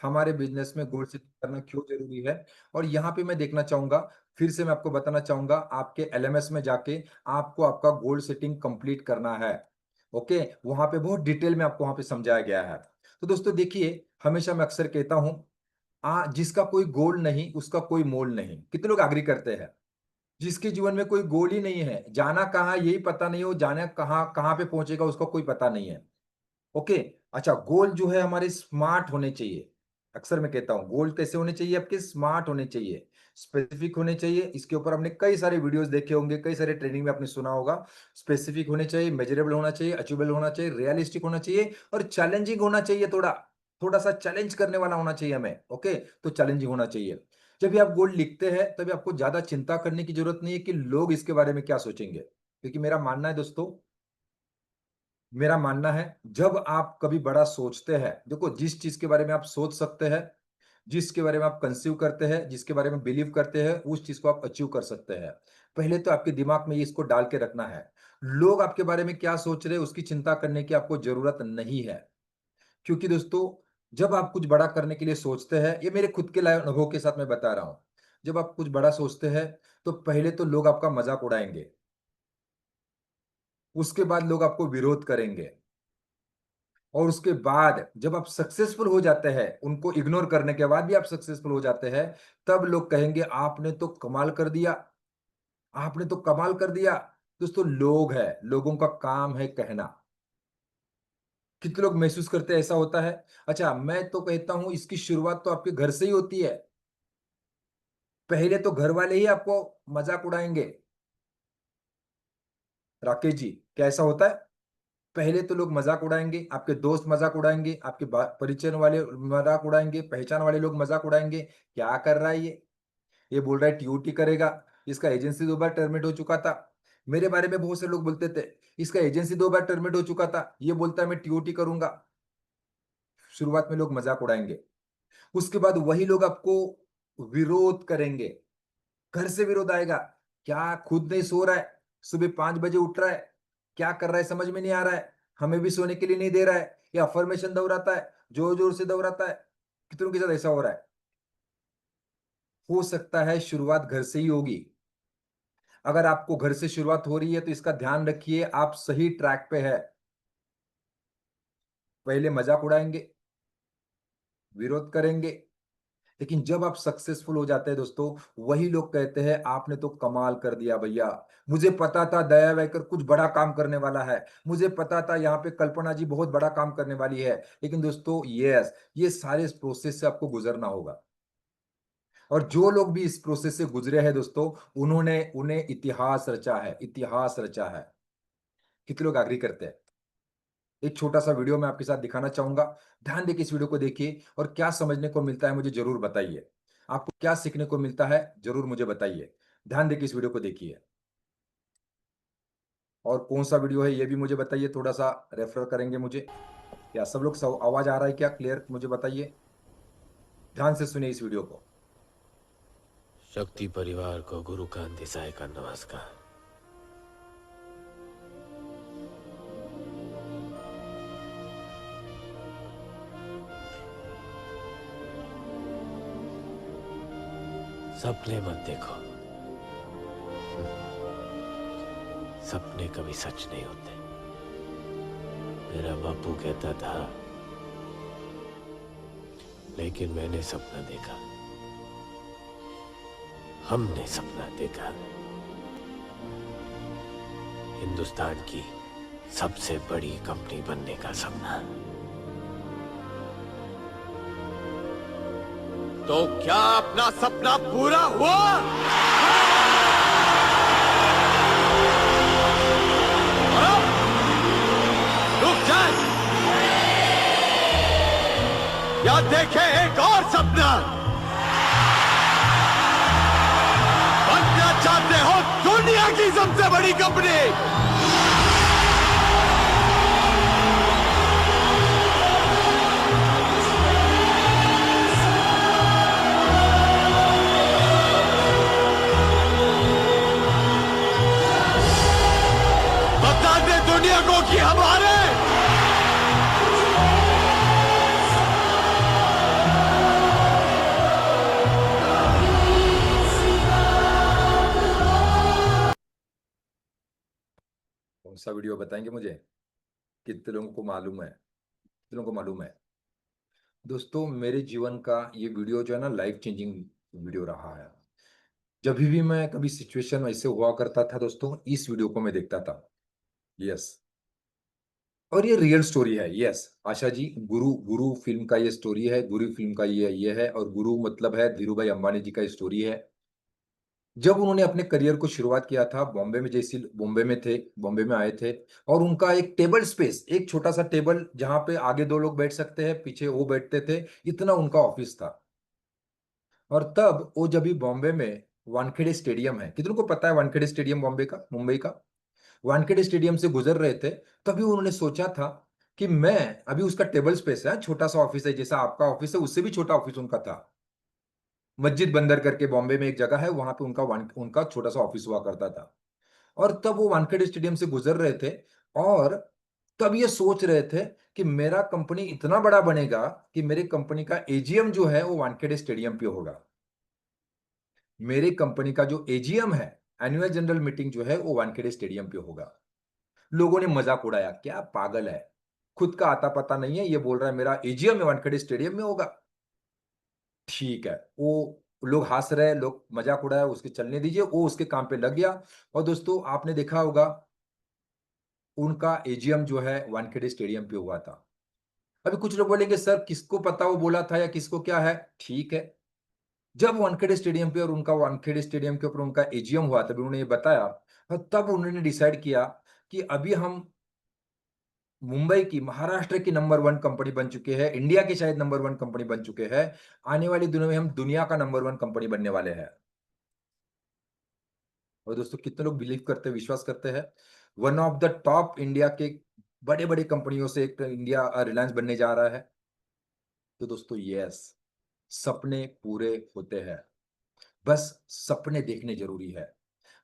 हमारे बिजनेस में goal setting करना क्यों जरूरी है। और यहाँ पे मैं देखना चाहूंगा, फिर से मैं आपको बताना चाहूंगा, आपके एलएमएस में जाके आपको आपका गोल सेटिंग कंप्लीट करना है। ओके, वहां पे बहुत डिटेल में आपको वहां पे समझाया गया है। तो दोस्तों देखिए, हमेशा मैं अक्सर कहता हूं, जिसका कोई गोल नहीं उसका कोई मोल नहीं। कितने लोग एग्री करते हैं? जिसके जीवन में कोई गोल ही नहीं है, जाना कहाँ यही पता नहीं हो, जाना कहाँ कहाँ पे पहुंचेगा उसका कोई पता नहीं है। ओके। अच्छा, गोल जो है हमारे स्मार्ट होने चाहिए। अक्सर मैं कहता हूँ गोल कैसे होने चाहिए, आपके स्मार्ट होने चाहिए, स्पेसिफिक होने चाहिए। इसके ऊपर हमने कई सारे वीडियोस देखे होंगे, कई सारे ट्रेनिंग में आपने सुना होगा। स्पेसिफिक होने चाहिए, मेजरेबल होना चाहिए, अचीवेबल होना चाहिए, रियलिस्टिक होना चाहिए और चैलेंजिंग होना चाहिए। थोड़ा थोड़ा सा चैलेंज करने वाला होना चाहिए हमें। ओके, तो चैलेंजिंग होना चाहिए। जब भी आप गोल लिखते हैं तभी आपको ज्यादा चिंता करने की जरूरत नहीं है कि लोग इसके बारे में क्या सोचेंगे, क्योंकि मेरा मानना है दोस्तों, मेरा मानना है, जब आप कभी बड़ा सोचते हैं, देखो जिस चीज के बारे में आप सोच सकते हैं, जिसके बारे में आप कंसीव करते हैं, जिसके बारे में बिलीव करते हैं, उस चीज को आप अचीव कर सकते हैं। पहले तो आपके दिमाग में ये इसको डाल के रखना है। लोग आपके बारे में क्या सोच रहे हैं उसकी चिंता करने की आपको जरूरत नहीं है। क्योंकि दोस्तों, जब आप कुछ बड़ा करने के लिए सोचते हैं, ये मेरे खुद के लाइव अनुभव के साथ मैं बता रहा हूं, जब आप कुछ बड़ा सोचते हैं तो पहले तो लोग आपका मजाक उड़ाएंगे, उसके बाद लोग आपको विरोध करेंगे, और उसके बाद जब आप सक्सेसफुल हो जाते हैं, उनको इग्नोर करने के बाद भी आप सक्सेसफुल हो जाते हैं, तब लोग कहेंगे आपने तो कमाल कर दिया, आपने तो कमाल कर दिया। दोस्तों, लोग है, लोगों का काम है कहना। कितने लोग महसूस करते हैं ऐसा होता है? अच्छा, मैं तो कहता हूं इसकी शुरुआत तो आपके घर से ही होती है। पहले तो घर वाले ही आपको मजाक उड़ाएंगे। राकेश जी, क्या ऐसा होता है? पहले तो लोग मजाक उड़ाएंगे, आपके दोस्त मजाक उड़ाएंगे, आपके परिचय वाले मजाक उड़ाएंगे, पहचान वाले लोग मजाक उड़ाएंगे। क्या कर रहा है ये बोल रहा है टीओटी करेगा, इसका एजेंसी 2 बार टर्मिनेट हो चुका था। मेरे बारे में बहुत से लोग बोलते थे, इसका एजेंसी 2 बार टर्मिनेट हो चुका था, ये बोलता है मैं टीओटी करूंगा। शुरुआत में लोग मजाक उड़ाएंगे, उसके बाद वही लोग आपको विरोध करेंगे, घर से विरोध आएगा। क्या खुद नहीं सो रहा है, सुबह 5 बजे उठ रहा है, क्या कर रहा है समझ में नहीं आ रहा है, हमें भी सोने के लिए नहीं दे रहा है, या अफर्मेशन दोहराता है, जोर जोर से दोहराता है। कितनों के साथ ऐसा हो रहा है? हो सकता है शुरुआत घर से ही होगी। अगर आपको घर से शुरुआत हो रही है तो इसका ध्यान रखिए, आप सही ट्रैक पे है। पहले मजाक उड़ाएंगे, विरोध करेंगे, लेकिन जब आप सक्सेसफुल हो जाते हैं दोस्तों, वही लोग कहते हैं आपने तो कमाल कर दिया भैया, मुझे पता था दया वैकर कुछ बड़ा काम करने वाला है, मुझे पता था यहाँ पे कल्पना जी बहुत बड़ा काम करने वाली है। लेकिन दोस्तों, यस, ये सारे प्रोसेस से आपको गुजरना होगा। और जो लोग भी इस प्रोसेस से गुजरे हैं दोस्तों, उन्होंने उन्हें इतिहास रचा है, इतिहास रचा है। कितने लोग एग्री करते हैं? एक छोटा सा वीडियो मैं आपके साथ दिखाना चाहूंगा। ध्यान देके इस वीडियो को देखिए, और क्या समझने को मिलता है मुझे जरूर बताइए। आपको क्या सीखने को मिलता है जरूर मुझे बताइए। ध्यान देके इस वीडियो को देखिए। और कौन सा वीडियो है ये भी मुझे बताइए, थोड़ा सा रेफर करेंगे मुझे। क्या सब लोग आवाज आ रहा है क्या क्लियर, मुझे बताइए। ध्यान से सुनिए इस वीडियो को। शक्ति परिवार को गुरु कांत देसाई का नमस्कार। सपने मत देखो, सपने कभी सच नहीं होते। मेरा बापू कहता था, लेकिन मैंने सपना देखा, हमने सपना देखा। हिंदुस्तान की सबसे बड़ी कंपनी बनने का सपना। तो क्या अपना सपना पूरा हुआ? रुक जाए या देखे एक और सपना। बनना चाहते हो दुनिया की सबसे बड़ी कंपनी? बता दे दुनिया को कि हमारे सा वीडियो बताएंगे मुझे? कितने लोगों को मालूम है? कितने लोगों को मालूम है? दोस्तों, मेरे जीवन का ये वीडियो जो है ना, लाइफ चेंजिंग वीडियो रहा है। जब भी मैं कभी सिचुएशन ऐसे हुआ करता था दोस्तों, इस वीडियो को मैं देखता था। यस। और ये रियल स्टोरी है। यस, आशा जी, गुरु गुरु फिल्म का ये स्टोरी है। गुरु फिल्म का ये है, और गुरु मतलब है धीरू भाई अंबानी जी का स्टोरी है। जब उन्होंने अपने करियर को शुरुआत किया था, बॉम्बे में, जैसे बॉम्बे में थे, बॉम्बे में आए थे। और उनका एक टेबल स्पेस, एक छोटा सा टेबल जहां पे आगे दो लोग बैठ सकते हैं, पीछे वो बैठते थे, इतना उनका ऑफिस था। और तब वो जब भी बॉम्बे में वानखेड़े स्टेडियम है, कितनों को पता है वानखेड़े स्टेडियम, बॉम्बे का, मुंबई का? वानखेड़े स्टेडियम से गुजर रहे थे, तभी उन्होंने सोचा था कि मैं, अभी उसका टेबल स्पेस है, छोटा सा ऑफिस है, जैसा आपका ऑफिस है उससे भी छोटा ऑफिस उनका था। मस्जिद बंदर करके बॉम्बे में एक जगह है, वहां पे उनका छोटा सा ऑफिस हुआ करता था। और तब वो वानखेड़े स्टेडियम से गुजर रहे थे, और तब ये सोच रहे थे कि मेरा कंपनी इतना बड़ा बनेगा कि मेरी कंपनी का एजीएम जो है वो वानखेड़े स्टेडियम पे होगा। मेरी कंपनी का जो एजीएम है, एनुअल जनरल मीटिंग जो है, वो वानखेड़े स्टेडियम पे होगा। लोगों ने मजाक उड़ाया, क्या पागल है, खुद का आता पता नहीं है, ये बोल रहा है मेरा एजीएम वानखेड़े स्टेडियम में होगा। ठीक है, वो लोग हंस रहे, लोग मजाक उड़ाया, उसके चलने दीजिए, वो उसके काम पे लग गया। और दोस्तों, आपने देखा होगा, उनका एजीएम जो है वानखेड़े स्टेडियम पे हुआ था। अभी कुछ लोग बोलेंगे सर किसको पता वो बोला था या किसको क्या है। ठीक है, जब वानखेड़े स्टेडियम पे और उनका वानखेड़े स्टेडियम के ऊपर उनका एजीएम हुआ, तभी उन्होंने ये बताया। और तब उन्होंने डिसाइड किया कि अभी हम मुंबई की, महाराष्ट्र की नंबर वन कंपनी बन चुके हैं, इंडिया की शायद नंबर वन कंपनी बन चुके हैं। आने वाली दिनों में हम दुनिया का नंबर वन कंपनी बनने वाले हैं। और दोस्तों, कितने लोग बिलीव करते हैं, विश्वास करते हैं? One of the top India के बड़े बड़े कंपनियों से एक इंडिया, रिलायंस बनने जा रहा है। तो दोस्तों, यस, सपने पूरे होते हैं। बस सपने देखने जरूरी है।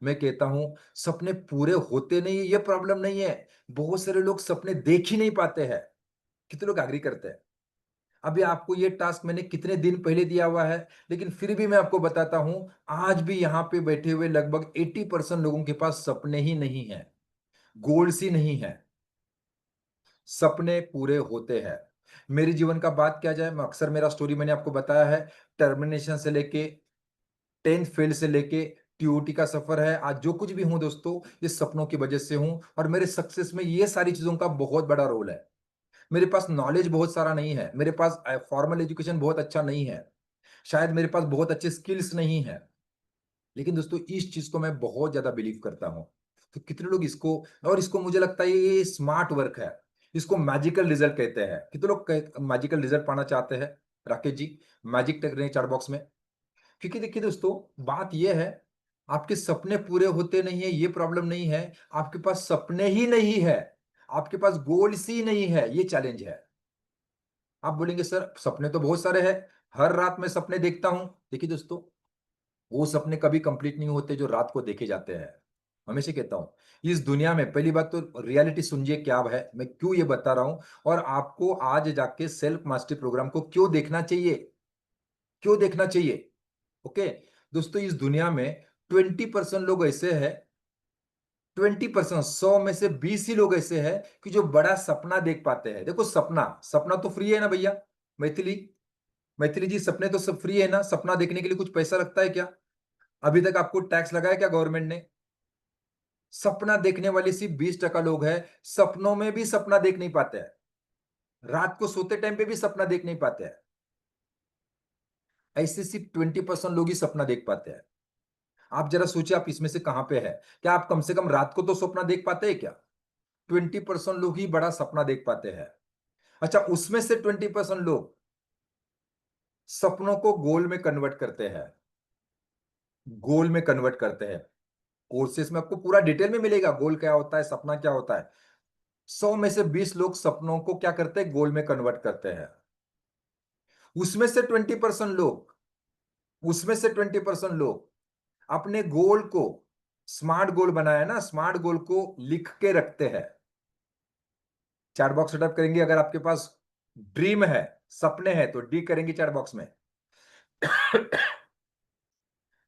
मैं कहता हूं, सपने पूरे होते नहीं, ये प्रॉब्लम नहीं है। बहुत सारे लोग सपने देख ही नहीं पाते हैं। कितने लोग एग्री करते हैं? अभी आपको ये टास्क मैंने कितने दिन पहले दिया हुआ है, लेकिन फिर भी मैं आपको बताता हूं, आज भी यहां पे बैठे हुए लगभग 80% लोगों के पास सपने ही नहीं है, गोल्स ही नहीं है। सपने पूरे होते हैं। मेरे जीवन का बात किया जाए, मैं अक्सर, मेरा स्टोरी मैंने आपको बताया है, टर्मिनेशन से लेके 10th फेल से लेके टीओटी का सफर है। आज जो कुछ भी हूं दोस्तों, ये सपनों की वजह से हूं। और मेरे सक्सेस में ये सारी चीजों का बहुत बड़ा रोल है। मेरे पास नॉलेज बहुत सारा नहीं है, मेरे पास फॉर्मल एजुकेशन बहुत अच्छा नहीं है, शायद मेरे पास बहुत अच्छे स्किल्स नहीं है, लेकिन दोस्तों इस चीज को मैं बहुत ज्यादा बिलीव करता हूं। तो कितने लोग इसको, और इसको मुझे लगता है ये स्मार्ट वर्क है, इसको मैजिकल रिजल्ट कहते हैं। कितने लोग मैजिकल रिजल्ट पाना चाहते हैं? राकेश जी, मैजिक टेक रहे हैं चैट बॉक्स में। क्योंकि देखिए दोस्तों, बात यह है, आपके सपने पूरे होते नहीं है, ये प्रॉब्लम नहीं है, आपके पास सपने ही नहीं है, आपके पास गोल्स ही नहीं है, ये चैलेंज है। आप बोलेंगे सर सपने तो बहुत सारे हैं, हर रात मैं सपने देखता हूं। देखिए दोस्तों, वो सपने कभी कंप्लीट नहीं होते जो रात को देखे जाते हैं। हमेशा कहता हूं, इस दुनिया में पहली बात तो रियलिटी सुनिए क्या है, मैं क्यों ये बता रहा हूं, और आपको आज जाके सेल्फ मास्टरी प्रोग्राम को क्यों देखना चाहिए, क्यों देखना चाहिए। ओके दोस्तों, इस दुनिया में 20% लोग ऐसे हैं, 20%, 100 में से 20 ही लोग ऐसे हैं कि जो बड़ा सपना देख पाते हैं। देखो, सपना सपना तो फ्री है ना भैया? मैथिली, मैथिली जी, सपने तो सब फ्री है ना? सपना देखने के लिए कुछ पैसा लगता है क्या? अभी तक आपको टैक्स लगाया क्या गवर्नमेंट ने? सपना देखने वाले सिर्फ 20% लोग हैं, सपनों में भी सपना देख नहीं पाते हैं, रात को सोते टाइम पे भी सपना देख नहीं पाते हैं। ऐसे सिर्फ 20% लोग ही सपना देख पाते हैं। आप जरा सोचिए, आप इसमें से कहां पे है? क्या आप कम से कम रात को तो सपना देख पाते हैं क्या? 20% लोग ही बड़ा सपना देख पाते हैं। अच्छा, उसमें से 20% लोग सपनों को गोल में कन्वर्ट करते हैं, गोल में कन्वर्ट करते हैं। कोर्सेस में आपको पूरा डिटेल में मिलेगा, गोल क्या होता है, सपना क्या होता है। 100 में से 20 लोग सपनों को क्या करते हैं, गोल में कन्वर्ट करते हैं। उसमें से 20% लोग, उसमें से 20% लोग अपने गोल को, स्मार्ट गोल बनाया ना, स्मार्ट गोल को लिख के रखते हैं। चैट बॉक्स सेटअप करेंगे, अगर आपके पास ड्रीम है, सपने हैं, तो डी करेंगे चैट बॉक्स में।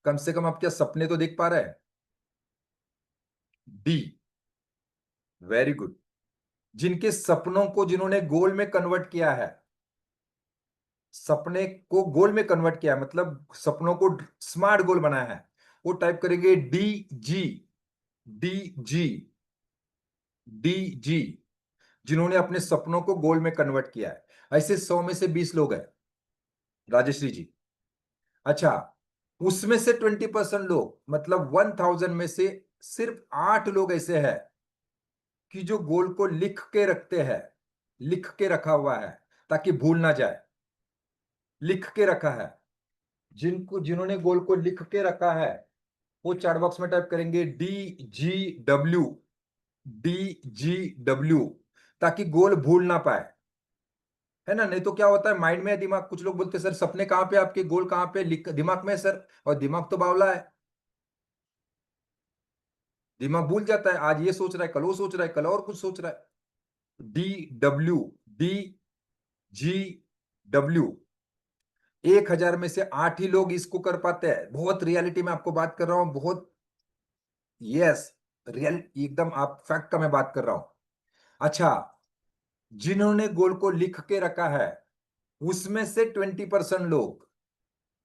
कम से कम आप क्या सपने तो देख पा रहे हैं? डी। Very good. जिनके सपनों को जिन्होंने गोल में कन्वर्ट किया है, सपने को गोल में कन्वर्ट किया है, मतलब सपनों को स्मार्ट गोल बनाया है, वो टाइप करेंगे D G. D G. D G. जिन्होंने अपने सपनों को गोल में कन्वर्ट किया है, ऐसे 100 में से 20 लोग हैं राजश्री जी। अच्छा, उसमें से 20% लोग, मतलब 1000 में से सिर्फ 8 लोग ऐसे हैं कि जो गोल को लिख के रखते हैं, लिख के रखा हुआ है ताकि भूल ना जाए। लिख के रखा है। जिन्होंने गोल को लिख के रखा है, वो चैट बॉक्स में टाइप करेंगे DGW। DGW, ताकि गोल भूल ना पाए, है ना। नहीं तो क्या होता है, माइंड में दिमाग, कुछ लोग बोलते हैं सर सपने कहाँ पे आपके, गोल कहाँ पे, लिख दिमाग में है सर, और दिमाग तो बावला है। दिमाग भूल जाता है, आज ये सोच रहा है, कल वो सोच रहा है, कल और कुछ सोच रहा है। DW। DGW। 1000 में से 8 ही लोग इसको कर पाते हैं। बहुत रियलिटी में आपको बात कर रहा हूं, बहुत। यस, रियल, एकदम आप फैक्ट का मैं बात कर रहा हूं। अच्छा, जिन्होंने गोल को लिख के रखा है, उसमें से 20% लोग,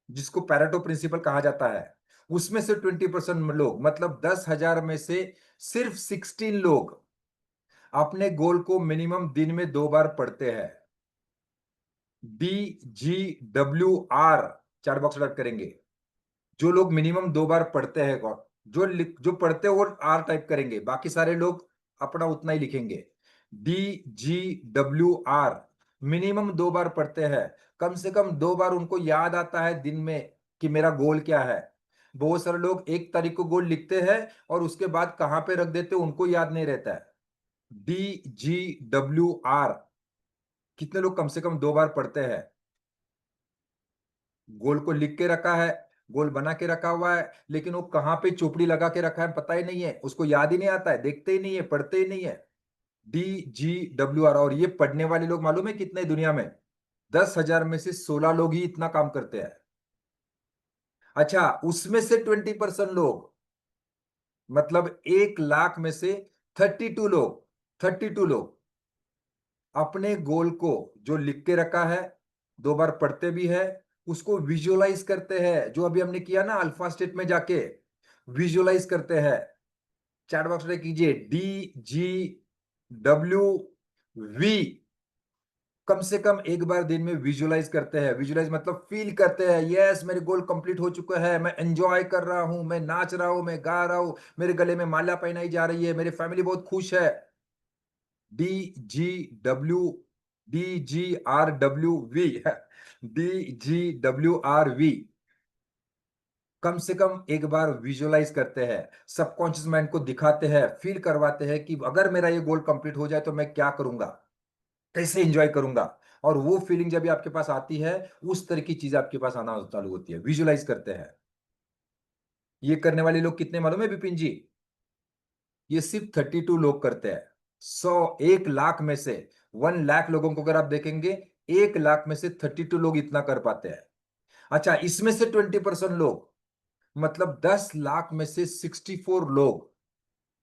जिसको पैरेटो प्रिंसिपल कहा जाता है, उसमें से 20% लोग, मतलब 10,000 में से सिर्फ 16 लोग अपने गोल को मिनिमम दिन में 2 बार पढ़ते हैं। DGWR चैट बॉक्स टाइप करेंगे। जो लोग मिनिमम 2 बार पढ़ते हैं गॉड, जो पढ़ते हैं वो आर टाइप करेंगे, बाकी सारे लोग अपना उतना ही लिखेंगे। DGWR, मिनिमम 2 बार पढ़ते हैं। कम से कम 2 बार उनको याद आता है दिन में कि मेरा गोल क्या है। बहुत सारे लोग 1 तारीख को गोल लिखते हैं और उसके बाद कहां पे रख देते हैं उनको याद नहीं रहता है। DGWR, कितने लोग कम से कम 2 बार पढ़ते हैं। गोल को लिख के रखा है, गोल बना के रखा हुआ है, लेकिन वो कहां पे चोपड़ी लगा के रखा है पता ही नहीं है, उसको याद ही नहीं आता है, देखते ही नहीं है, पढ़ते ही नहीं है। DGWR। और ये पढ़ने वाले लोग मालूम है कितने दुनिया में? 10,000 में से 16 लोग ही इतना काम करते हैं। अच्छा, उसमें से 20% लोग, मतलब 1 लाख में से 32 लोग, 32 लोग अपने गोल को जो लिख के रखा है, 2 बार पढ़ते भी है, उसको विजुअलाइज करते हैं, जो अभी हमने किया ना अल्फा स्टेट में जाके, विजुअलाइज करते हैं। चैट बॉक्स में कीजिए DGWV। कम से कम 1 बार दिन में विजुअलाइज करते हैं। विजुअलाइज मतलब फील करते हैं, यस मेरे गोल कंप्लीट हो चुका है, मैं एंजॉय कर रहा हूं, मैं नाच रहा हूं, मैं गा रहा हूं, मेरे गले में माला पहनाई जा रही है, मेरी फैमिली बहुत खुश है। DGW, DGRWV, DGWRV। कम से कम 1 बार विजुअलाइज करते हैं, सबकॉन्शियस माइंड को दिखाते हैं, फील करवाते हैं कि अगर मेरा ये गोल कंप्लीट हो जाए तो मैं क्या करूंगा, कैसे एंजॉय करूंगा। और वो फीलिंग जब भी आपके पास आती है, उस तरह की चीज आपके पास आना चालू होती है, विजुअलाइज करते हैं। ये करने वाले लोग कितने मालूम है विपिन जी? ये सिर्फ 32 लोग करते हैं। 1 लाख में से, 1 लाख लोगों को अगर आप देखेंगे, 1 लाख में से 32 लोग इतना कर पाते हैं। अच्छा, इसमें से 20% लोग, मतलब 10 लाख में से 64 लोग,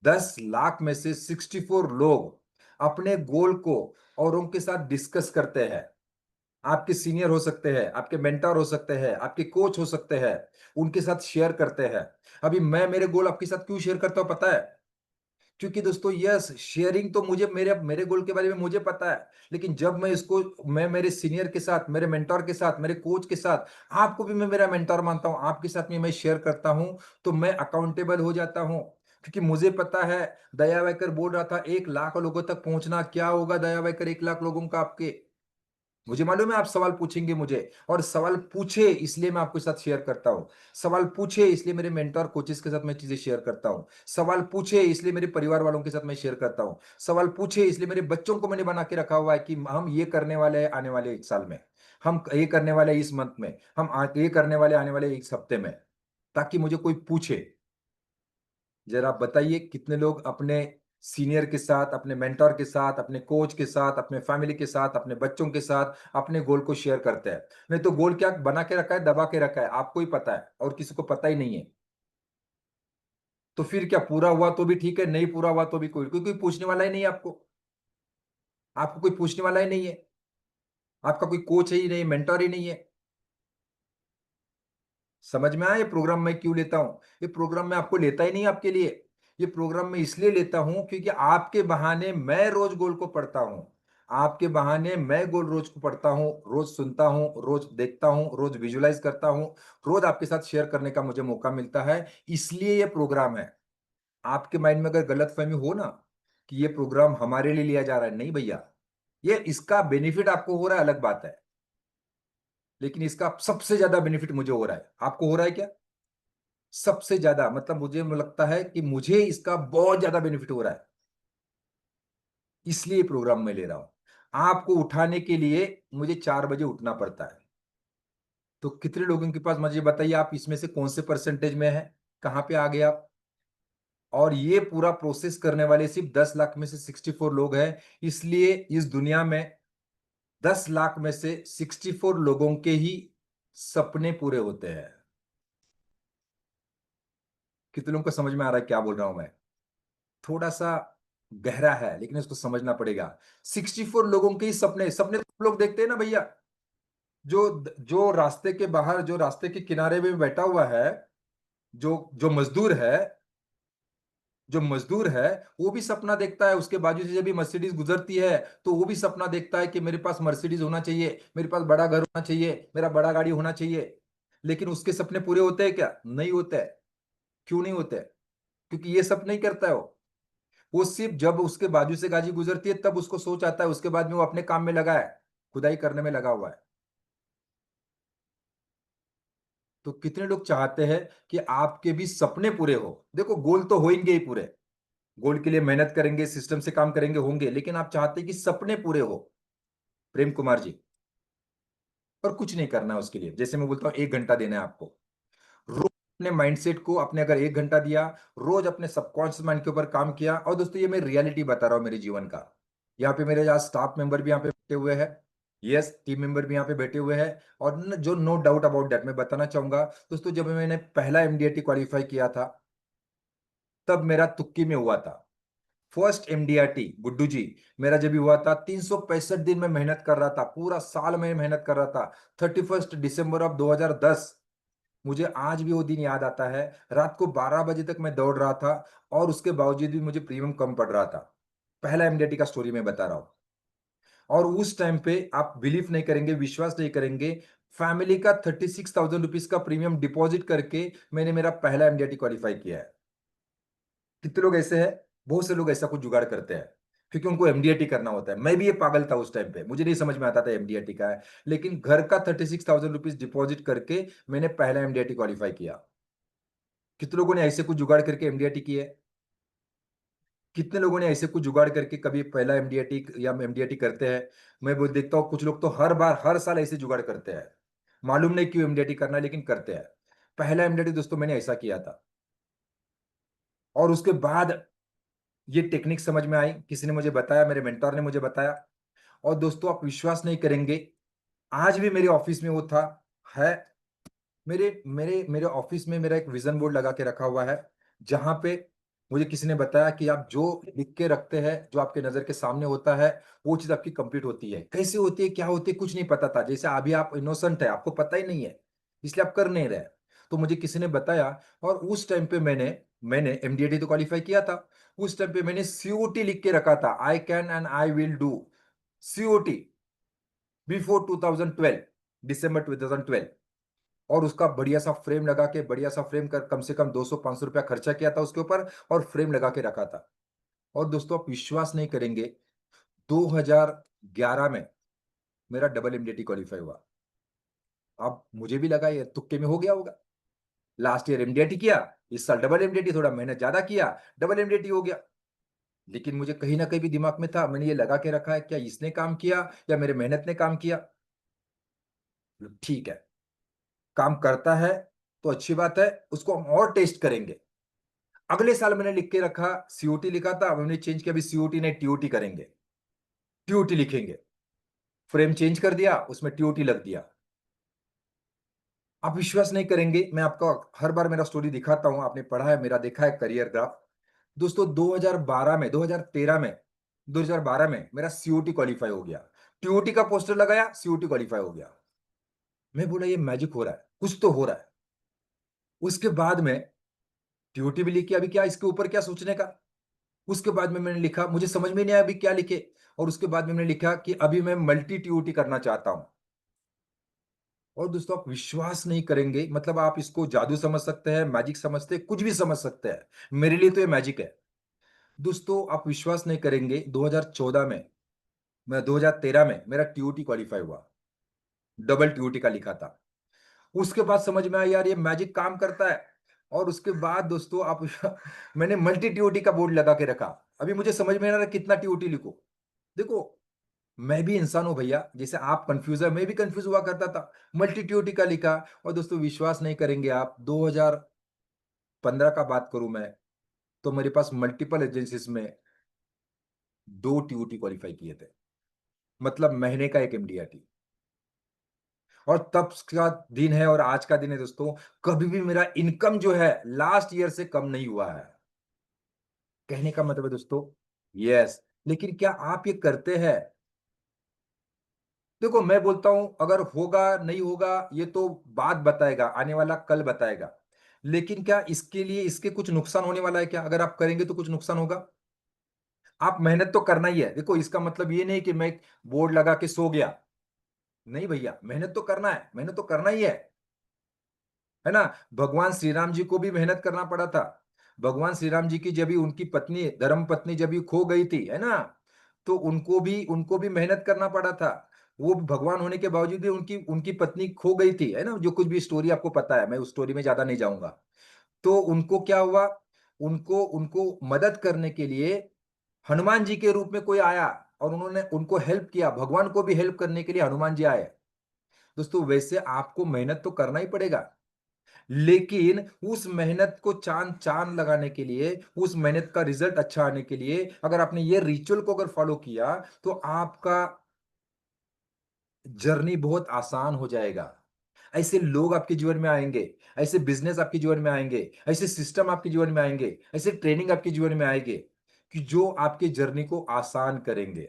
10 लाख में से 64 लोग अपने गोल को औरों के साथ डिस्कस करते हैं। आपके सीनियर हो सकते हैं, आपके मेंटर हो सकते हैं, आपके कोच हो सकते हैं, उनके साथ शेयर करते हैं। अभी मैं मेरे गोल आपके साथ क्यों शेयर करता हूं पता है? क्योंकि दोस्तों, यस, शेयरिंग तो मुझे मेरे मेरे गोल के बारे में मुझे पता है, लेकिन जब मैं इसको, मैं मेरे सीनियर के साथ, मेरे मेंटर के साथ, मेरे कोच के साथ, आपको भी मैं मेरा मेंटर मानता हूं, आपके साथ में मैं शेयर करता हूं, तो मैं अकाउंटेबल हो जाता हूं। क्योंकि मुझे पता है, दया वायकर बोल रहा था 1 लाख लोगों तक पहुंचना, क्या होगा दया वायकर 1 लाख लोगों का आपके? मुझे मालूम है आप सवाल पूछेंगे मुझे, और सवाल पूछे इसलिए मैं आपके साथ शेयर करता हूं। सवाल पूछे इसलिए मेरे मेंटर कोचेस के साथ मैं चीजें शेयर करता हूं। सवाल पूछे इसलिए मेरे परिवार वालों के साथ मैं शेयर करता हूं। सवाल पूछे इसलिए मेरे बच्चों को मैंने बना के रखा हुआ है कि हम ये करने वाले हैं आने वाले 1 साल में, हम ये करने वाले हैं इस मंथ में, हम ये करने वाले आने वाले 1 हफ्ते में, ताकि मुझे कोई पूछे। जरा आप बताइए कितने लोग अपने सीनियर के साथ, अपने मेंटर के साथ, अपने कोच के साथ, अपने फैमिली के साथ, अपने बच्चों के साथ अपने गोल को शेयर करते हैं? नहीं तो गोल क्या बना के रखा है, दबा के रखा है, आपको ही पता है और किसी को पता ही नहीं है। तो फिर क्या, पूरा हुआ तो भी ठीक है, नहीं पूरा हुआ तो भी कोई पूछने वाला ही नहीं है आपको। आपको कोई पूछने वाला ही नहीं है। आपका कोई कोच है ही नहीं, मेंटोर ही नहीं है। समझ में आया ये प्रोग्राम मैं क्यों लेता हूं? ये प्रोग्राम मैं आपको लेता ही नहीं आपके लिए। ये प्रोग्राम मैं इसलिए लेता हूं क्योंकि आपके बहाने मैं रोज गोल को पढ़ता हूं। आपके बहाने मैं गोल रोज को पढ़ता हूं, रोज सुनता हूं, रोज देखता हूं, रोज विजुलाइज करता हूं, रोज आपके साथ शेयर करने का मुझे मौका मिलता है। इसलिए ये प्रोग्राम है। आपके माइंड में अगर गलतफहमी हो ना कि ये प्रोग्राम हमारे लिए लिया जा रहा है, नहीं भैया। ये इसका बेनिफिट आपको हो रहा है, अलग बात है। लेकिन इसका सबसे ज्यादा बेनिफिट मुझे हो रहा है। आपको हो रहा है क्या? सबसे ज्यादा मतलब मुझे लगता है कि मुझे इसका बहुत ज्यादा बेनिफिट हो रहा है। इसलिए प्रोग्राम में ले रहा हूं। आपको उठाने के लिए मुझे 4 बजे उठना पड़ता है। तो कितने लोगों के पास, मुझे बताइए, आप इसमें से कौन से परसेंटेज में है? कहां पे आ गए आप? और ये पूरा प्रोसेस करने वाले सिर्फ 10 लाख में से 64 लोग हैं। इसलिए इस दुनिया में 10 लाख में से 64 लोगों के ही सपने पूरे होते हैं। कितने लोगों को समझ में आ रहा है क्या बोल रहा हूं मैं? थोड़ा सा गहरा है लेकिन इसको समझना पड़ेगा। 64 लोगों के ही सपने, सपने तो लोग देखते हैं ना भैया। जो जो रास्ते के बाहर, जो रास्ते के किनारे में बैठा हुआ है, जो जो मजदूर है, जो मजदूर है, वो भी सपना देखता है। उसके बाजू से जब भी मर्सिडीज गुजरती है तो वो भी सपना देखता है कि मेरे पास मर्सिडीज होना चाहिए, मेरे पास बड़ा घर होना चाहिए, मेरा बड़ा गाड़ी होना चाहिए। लेकिन उसके सपने पूरे होते हैं क्या? नहीं होते हैं। क्यों नहीं होते? क्योंकि ये सब नहीं करता है वो सिर्फ जब उसके बाजू से गाड़ी गुजरती है तब उसको सोच आता है। उसके बाद में वो अपने काम में लगा है, खुदाई करने में लगा हुआ है। तो कितने लोग चाहते हैं कि आपके भी सपने पूरे हो? देखो, गोल तो होंगे ही पूरे। गोल के लिए मेहनत करेंगे, सिस्टम से काम करेंगे, होंगे, लेकिन आप चाहते हैं कि सपने पूरे हो, प्रेम कुमार जी। और कुछ नहीं करना है उसके लिए। जैसे मैं बोलता हूँ, 1 घंटा देना है आपको रोज। अपने माइंडसेट को, अपने अगर 1 घंटा दिया, रोज अपने सबकॉन्शियस माइंड के ऊपर काम किया। और दोस्तों, ये मैं रियलिटी बता रहा हूँ मेरे जीवन का। यहाँ पे मेरे आज स्टाफ मेंबर भी यहाँ पे बैठे हुए हैं। यस, टीम मेंबर भी यहाँ पे बैठे हुए हैं। और जो नो डाउट अबाउट दैट मैं बताना चाहूंगा दोस्तों, जब मैंने पहला एमडीआईटी क्वालिफाई किया था तब मेरा तुक्की में हुआ था। फर्स्ट एमडीआरटी गुड्डू जी, मेरा जब भी हुआ था 365 दिन में मेहनत कर रहा था, पूरा साल में मेहनत कर रहा था। 31 दिसंबर ऑफ 2010, मुझे आज भी वो दिन याद आता है। रात को 12 बजे तक मैं दौड़ रहा था और उसके बावजूद भी मुझे प्रीमियम कम पड़ रहा था। पहला एमडीआरटी का स्टोरी मैं बता रहा हूँ। और उस टाइम पे आप बिलीव नहीं करेंगे, विश्वास नहीं करेंगे, फैमिली का 36,000 रुपीज का प्रीमियम डिपॉजिट करके मैंने मेरा पहला एमडीआरटी क्वालिफाई किया है। कितने लोग ऐसे हैं? बहुत से लोग ऐसा कुछ जुगाड़ करते हैं क्योंकि उनको एमडीआरटी करना होता है। मैं भी ये पागल था उस टाइम पे, मुझे नहीं समझ में आता था एमडीआरटी का है। लेकिन घर का 36,000 रुपीज डिपॉजिट करके मैंने पहला एमडीआरटी क्वालिफाई किया। कितने लोगों ने ऐसे कुछ जुगाड़ करके एमडीआरटी किए? कितने लोगों ने ऐसे कुछ जुगाड़ करके कभी पहला एमडीआरटी या एमडीआरटी करते हैं? मैं वो देखता हूँ कुछ लोग तो हर बार हर साल ऐसे जुगाड़ करते हैं। मालूम नहीं क्यों एमडीआरटी करना है, लेकिन करते हैं। पहला एमडीआरटी दोस्तों मैंने ऐसा किया था। और उसके बाद ये टेक्निक समझ में आई, किसी ने मुझे बताया, मेरे मेंटोर ने मुझे बताया। और दोस्तों, आप विश्वास नहीं करेंगे, आज भी मेरे ऑफिस में वो था, है। मेरे मेरे मेरे ऑफिस में मेरा एक विजन बोर्ड लगा के रखा हुआ है, जहां पे मुझे किसी ने बताया कि आप जो लिख के रखते हैं, जो आपके नजर के सामने होता है, वो चीज आपकी कंप्लीट होती है। कैसे होती है, क्या होती है, कुछ नहीं पता था। जैसे अभी आप इनोसेंट है, आपको पता ही नहीं है, इसलिए आप कर नहीं रहे। तो मुझे किसी ने बताया। और उस टाइम पे मैंने मैंने एमडीएटी तो क्वालिफाई किया था। उस टाइम पे मैंने सीओटी लिख के रखा था, I can and I will do. COT, before 2012, दिसंबर 2012। और उसका बढ़िया सा फ्रेम लगा के, बढ़िया सा फ्रेम कर, कम से कम 200-500 रुपया खर्चा किया था उसके ऊपर, और फ्रेम लगा के रखा था। और दोस्तों, आप विश्वास नहीं करेंगे, 2011 में मेरा डबल एमडीटी क्वालिफाई हुआ। अब मुझे भी लगा ये तुक्के में हो गया होगा। लास्ट ईयर एमडीटी किया, इस साल डबल एमडीटी, थोड़ा मेहनत ज्यादा किया, डबल एमडीटी हो गया। लेकिन मुझे कहीं ना कहीं भी दिमाग में था, मैंने ये लगा के रखा है, क्या इसने काम किया या मेरे मेहनत ने काम किया? ठीक है, काम करता है तो अच्छी बात है, उसको हम और टेस्ट करेंगे। अगले साल मैंने लिख के रखा, सीओटी लिखा था, अब हमने चेंज किया, अभी सीओटी नहीं टीओटी करेंगे। टीओटी लिखेंगे, फ्रेम चेंज कर दिया, उसमें टीओटी लग दिया। आप विश्वास नहीं करेंगे, मैं आपको हर बार मेरा स्टोरी दिखाता हूं, आपने पढ़ा है, मेरा देखा है करियर ग्राफ। दोस्तों 2012 में, 2013 में, 2012 में मेरा सीओटी क्वालिफाई हो गया। टीओटी का पोस्टर लगाया, सीओटी क्वालिफाई हो गया। मैं बोला ये मैजिक हो रहा है, कुछ तो हो रहा है। उसके बाद में टीओटी भी लिखी, अभी क्या इसके ऊपर क्या सोचने का। उसके बाद में मैंने लिखा, मुझे समझ में नहीं आया अभी क्या लिखे। और उसके बाद में मैंने लिखा कि अभी मैं मल्टी टीओटी करना चाहता हूं। और दोस्तों आप विश्वास नहीं करेंगे, मतलब आप इसको जादू समझ सकते हैं, मैजिक समझते हैं, कुछ भी समझ सकते हैं, मेरे लिए तो ये मैजिक है। दोस्तों आप विश्वास नहीं करेंगे, 2014 में, मैं 2013 में मेरा टीओटी क्वालिफाई हुआ, डबल टीओटी का लिखा था। उसके बाद समझ में आया यार ये मैजिक काम करता है। और उसके बाद दोस्तों आप मैंने मल्टी टीओटी का बोर्ड लगा के रखा। अभी मुझे समझ में नहीं आ रहा कितना टीओटी लिखो। देखो, मैं भी इंसान हूं भैया, जैसे आप कंफ्यूज है, मैं भी कंफ्यूज हुआ करता था। मल्टी टीओटी का लिखा। और दोस्तों विश्वास नहीं करेंगे आप, 2015 का बात करूं मैं, तो मेरे पास मल्टीपल एजेंसीज में 2 टीओटी क्वालिफाई किए थे, मतलब महीने का एक एमडीआरटी। और तब का दिन है और आज का दिन है दोस्तों, कभी भी मेरा इनकम जो है लास्ट ईयर से कम नहीं हुआ है। कहने का मतलब है दोस्तों, यस। लेकिन क्या आप ये करते हैं? देखो मैं बोलता हूं, अगर होगा नहीं होगा ये तो बात बताएगा, आने वाला कल बताएगा। लेकिन क्या इसके लिए, इसके कुछ नुकसान होने वाला है क्या? अगर आप करेंगे तो कुछ नुकसान होगा। आप मेहनत तो करना ही है। देखो इसका मतलब ये नहीं कि मैं बोर्ड लगा के सो गया। नहीं भैया, मेहनत तो करना है, मेहनत तो करना ही है ना। भगवान श्री राम जी को भी मेहनत करना पड़ा था। भगवान श्री राम जी की जब भी उनकी पत्नी, धर्म पत्नी जब भी खो गई थी, है ना, तो उनको भी मेहनत करना पड़ा था। वो भगवान होने के बावजूद भी उनकी उनकी पत्नी खो गई थी, है ना, जो कुछ भी स्टोरी आपको पता है, मैं उस स्टोरी में ज्यादा नहीं जाऊंगा। तो उनको क्या हुआ, उनको उनको मदद करने के लिए हनुमान जी के रूप में कोई आया और उन्होंने उनको हेल्प किया। भगवान को भी हेल्प करने के लिए हनुमान जी आए। दोस्तों वैसे आपको मेहनत तो करना ही पड़ेगा, लेकिन उस मेहनत को चांद चांद लगाने के लिए, उस मेहनत का रिजल्ट अच्छा आने के लिए, अगर आपने ये रिचुअल को अगर फॉलो किया, तो आपका जर्नी बहुत आसान हो जाएगा। ऐसे लोग आपके जीवन में आएंगे, ऐसे बिजनेस आपके जीवन में आएंगे, ऐसे सिस्टम आपके जीवन में आएंगे, ऐसे ट्रेनिंग आपके जीवन में आएंगे कि जो आपके जर्नी को आसान करेंगे।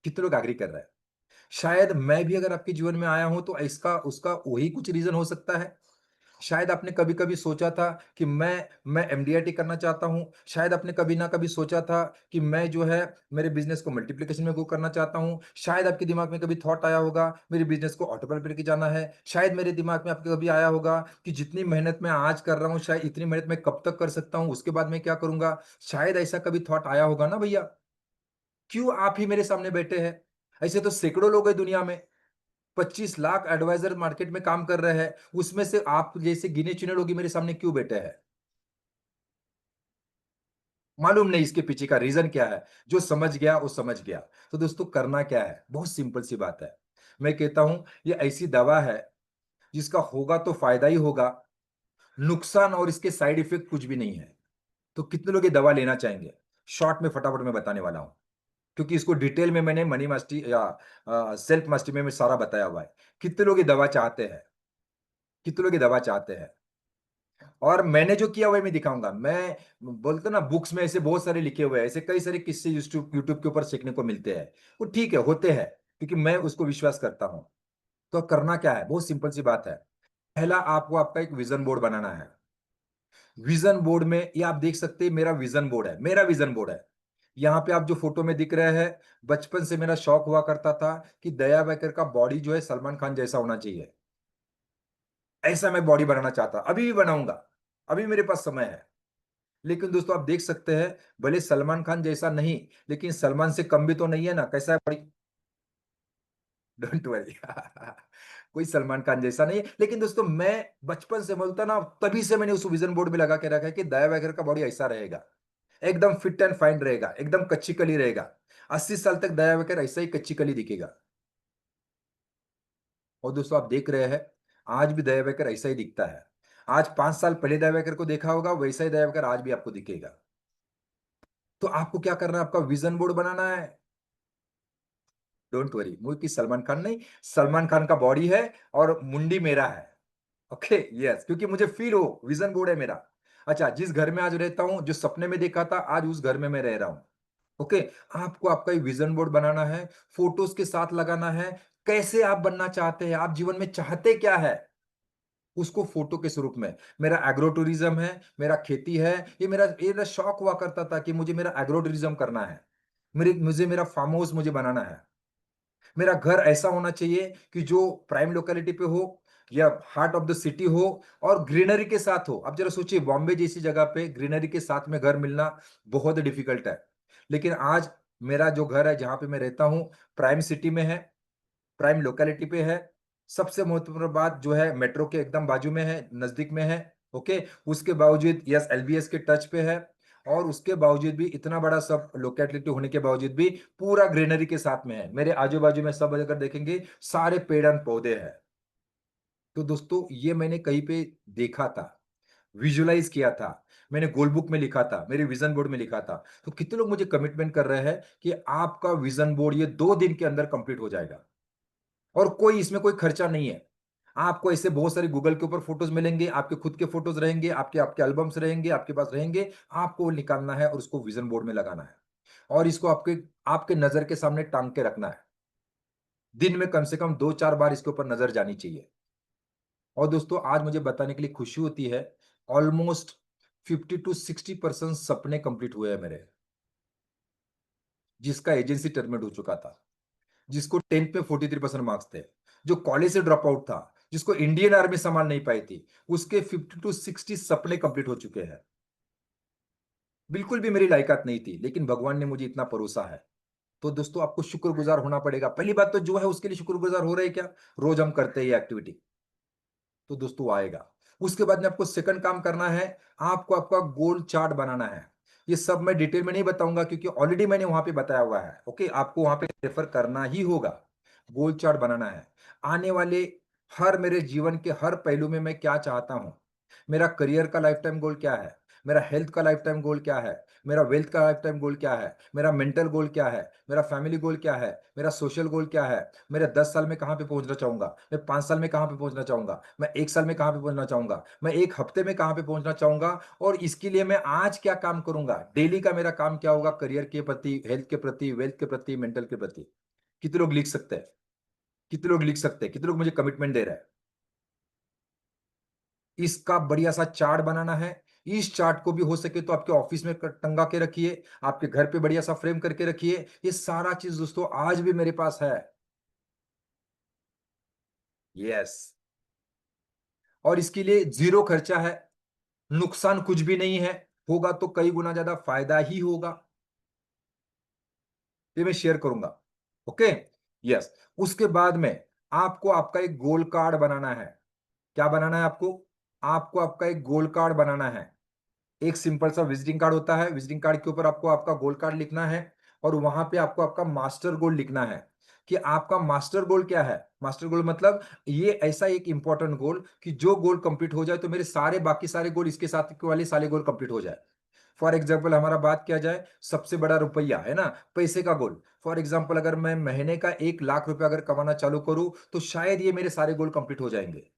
कितने लोग एग्री कर रहे हैं? शायद मैं भी अगर आपके जीवन में आया हूं तो इसका उसका वही कुछ रीजन हो सकता है। शायद आपने कभी कभी सोचा था कि मैं एमडीआरटी करना चाहता हूं। शायद आपने कभी ना कभी सोचा था कि मैं जो है मेरे बिजनेस को मल्टीप्लिकेशन में ग्रो करना चाहता हूं। शायद आपके दिमाग में कभी थॉट आया होगा मेरे बिजनेस को ऑटोमोबाइल पे लेके जाना है। शायद मेरे दिमाग में आपके कभी आया होगा कि जितनी मेहनत मैं आज कर रहा हूं, शायद इतनी मेहनत मैं कब तक कर सकता हूं, उसके बाद मैं क्या करूंगा। शायद ऐसा कभी थॉट आया होगा ना भैया। क्यों आप ही मेरे सामने बैठे हैं? ऐसे तो सैकड़ों लोग हैं दुनिया में। 25 लाख एडवाइजर मार्केट में काम कर रहे हैं, उसमें से आप जैसे गिने चुने लोग ही मेरे सामने क्यों बैठे हैं? मालूम नहीं इसके पीछे का रीजन क्या है। जो समझ गया वो समझ गया। तो दोस्तों करना क्या है, बहुत सिंपल सी बात है। मैं कहता हूं ये ऐसी दवा है जिसका होगा तो फायदा ही होगा, नुकसान और इसके साइड इफेक्ट कुछ भी नहीं है। तो कितने लोग ये दवा लेना चाहेंगे? शॉर्ट में फटाफट में बताने वाला हूं, क्योंकि इसको डिटेल में मैंने मनी मास्टरी या सेल्फ मास्टरी में सारा बताया हुआ है। कितने लोग ये दवा चाहते हैं? कितने लोग ये दवा चाहते हैं? और मैंने जो किया हुआ है मैं दिखाऊंगा। मैं बोलते ना, बुक्स में ऐसे बहुत सारे लिखे हुए हैं, ऐसे कई सारे किस्से यूट्यूब यूट्यूब के ऊपर सीखने को मिलते हैं। वो ठीक है, होते हैं, क्योंकि मैं उसको विश्वास करता हूं। तो करना क्या है, बहुत सिंपल सी बात है। पहला आपको आपका एक विजन बोर्ड बनाना है। विजन बोर्ड में ये आप देख सकते हैं, मेरा विजन बोर्ड है, मेरा विजन बोर्ड है। यहाँ पे आप जो फोटो में दिख रहे हैं, बचपन से मेरा शौक हुआ करता था कि दया बकर का बॉडी जो है सलमान खान जैसा होना चाहिए। ऐसा मैं बॉडी बनाना चाहता, अभी भी बनाऊंगा, अभी मेरे पास समय है। लेकिन दोस्तों आप देख सकते हैं, भले सलमान खान जैसा नहीं, लेकिन सलमान से कम भी तो नहीं है ना, कैसा है बड़ी। डोंट वरी कोई सलमान खान जैसा नहीं है, लेकिन दोस्तों मैं बचपन से बोलता ना, तभी से मैंने उस विजन बोर्ड में लगा के रखा है कि दया वगैरह का बॉडी ऐसा रहेगा, एकदम फिट एंड फाइन रहेगा, एकदम कच्ची कली रहेगा। 80 साल तक दया वगैरह ऐसा ही कच्ची कली दिखेगा। और दोस्तों आप देख रहे हैं, आज भी दया वगैरह ऐसा ही दिखता है। आज 5 साल पहले दया वगैरह को देखा होगा, वैसा ही दया वगैरह आज भी आपको दिखेगा। तो आपको क्या करना है, आपका विजन बोर्ड बनाना है। डोंट वरी, मुझे कि सलमान खान नहीं, सलमान खान का बॉडी है और मुंडी मेरा है। ओके, यस, क्योंकि मुझे फील हो, विजन बोर्ड है मेरा। अच्छा, जिस घर में आज रहता हूं, जो सपने में देखा था, आज उस घर में मैं रह रहा हूं। ओके, आपको आपका एक विजन बोर्ड बनाना है, फोटोज के साथ लगाना है। कैसे आप बनना चाहते हैं, आप जीवन में चाहते क्या है, उसको फोटो के स्वरूप में। मेरा एग्रो टूरिज्म है, मेरा खेती है, ये मेरा शौक हुआ करता था कि मुझे मेरा एग्रो टूरिज्म करना है। मुझे मेरा फार्म हाउस मुझे बनाना है। मेरा घर ऐसा होना चाहिए कि जो प्राइम लोकेलिटी पे हो या हार्ट ऑफ द सिटी हो और ग्रीनरी के साथ हो। अब जरा सोचिए, बॉम्बे जैसी जगह पे ग्रीनरी के साथ में घर मिलना बहुत डिफिकल्ट है। लेकिन आज मेरा जो घर है, जहां पे मैं रहता हूँ, प्राइम सिटी में है, प्राइम लोकेलिटी पे है। सबसे महत्वपूर्ण बात जो है, मेट्रो के एकदम बाजू में है, नजदीक में है। ओके, उसके बावजूद यस एलबीएस के टच पे है। और उसके बावजूद भी, इतना बड़ा सब लोकेलिटी होने के बावजूद भी, पूरा ग्रीनरी के साथ में है। मेरे आजू बाजू में सब अगर देखेंगे, सारे पेड़ एंड पौधे हैं। तो दोस्तों, ये मैंने कहीं पे देखा था, विजुअलाइज किया था, मैंने गोल बुक में लिखा था, मेरे विजन बोर्ड में लिखा था। तो कितने लोग मुझे कमिटमेंट कर रहे हैं कि आपका विजन बोर्ड ये 2 दिन के अंदर कंप्लीट हो जाएगा। और कोई इसमें कोई खर्चा नहीं है। आपको ऐसे बहुत सारे गूगल के ऊपर फोटोज मिलेंगे, आपके खुद के फोटोज रहेंगे, आपके आपके एल्बम्स रहेंगे, आपके पास रहेंगे। आपको वो निकालना है और उसको विजन बोर्ड में लगाना है। और इसको आपके आपके नजर के सामने टांग के रखना है। दिन में कम से कम 2-4 बार इसके ऊपर नजर जानी चाहिए। और दोस्तों, आज मुझे बताने के लिए खुशी होती है, ऑलमोस्ट 50 to 60% सपने कंप्लीट हुए हैं मेरे। जिसका एजेंसी टर्मिनेट हो चुका था, जिसको 10th में 43% मार्क्स थे, जो कॉलेज से ड्रॉप आउट था, जिसको इंडियन आर्मी संभाल नहीं पाई थी, उसके 50 to 60 सपने कंप्लीट हो चुके हैं। बिल्कुल भी मेरी लायकात नहीं थी, लेकिन भगवान ने मुझे इतना परोसा है। तो दोस्तों, आपको शुक्रगुजार होना पड़ेगा। पहली बात तो जो है, उसके लिए शुक्रगुजार हो रहे हैं क्या? रोज हम करते हैं ये एक्टिविटी। तो दोस्तों आएगा। उसके बाद में आपको सेकंड काम करना है, आपको आपका गोल चार्ट बनाना है। ये सब मैं डिटेल में नहीं बताऊंगा, क्योंकि ऑलरेडी मैंने वहां पे बताया हुआ है। ओके, आपको वहां पे रेफर करना ही होगा। गोल चार्ट बनाना है। आने वाले हर मेरे जीवन के हर पहलू में मैं क्या चाहता हूं, मेरा करियर का लाइफ टाइम गोल क्या है, मेरा हेल्थ का लाइफ टाइम गोल क्या है, मेरा वेल्थ का लाइफ टाइम गोल क्या है, मेरा मेंटल गोल क्या है, मेरा फैमिली गोल क्या है, मेरा सोशल गोल क्या है, मेरे 10 साल में कहां पे पहुंचना चाहूंगा, मैं 5 साल में कहां पे पहुंचना चाहूंगा, मैं 1 साल में कहां पे पहुंचना चाहूंगा, मैं 1 हफ्ते में कहां पे पहुंचना चाहूंगा। और इसके लिए मैं आज क्या काम करूंगा, डेली का मेरा काम क्या होगा, करियर के प्रति, हेल्थ के प्रति, वेल्थ के प्रति, मेंटल के प्रति। कितने लोग लिख सकते हैं? कितने लोग लिख सकते हैं? कितने लोग मुझे कमिटमेंट दे रहे हैं? इसका बढ़िया सा चार्ट बनाना है। इस चार्ट को भी हो सके तो आपके ऑफिस में टंगा के रखिए, आपके घर पे बढ़िया सा फ्रेम करके रखिए। ये सारा चीज दोस्तों आज भी मेरे पास है। यस। और इसके लिए जीरो खर्चा है, नुकसान कुछ भी नहीं है, होगा तो कई गुना ज्यादा फायदा ही होगा। ये मैं शेयर करूंगा। Okay, yes. उसके बाद में आपको आपका एक गोल कार्ड बनाना है। क्या बनाना है आपको? आपको आपका एक गोल कार्ड बनाना है। एक सिंपल सा विजिटिंग कार्ड होता है, विजिटिंग कार्ड के ऊपर आपको आपका गोल कार्ड लिखना है। और वहां पे आपको आपका मास्टर गोल लिखना है कि आपका मास्टर गोल क्या है। मास्टर गोल मतलब ये ऐसा एक इंपॉर्टेंट गोल कि जो गोल कंप्लीट हो जाए तो मेरे सारे बाकी सारे गोल इसके साथ के वाले सारे गोल कंप्लीट हो जाए। फॉर एग्जाम्पल हमारा बात किया जाए, सबसे बड़ा रुपया है ना, पैसे का गोल। फॉर एग्जाम्पल अगर मैं महीने का 1 लाख रुपया अगर कमाना चालू करूं, तो शायद ये मेरे सारे गोल कंप्लीट हो जाएंगे।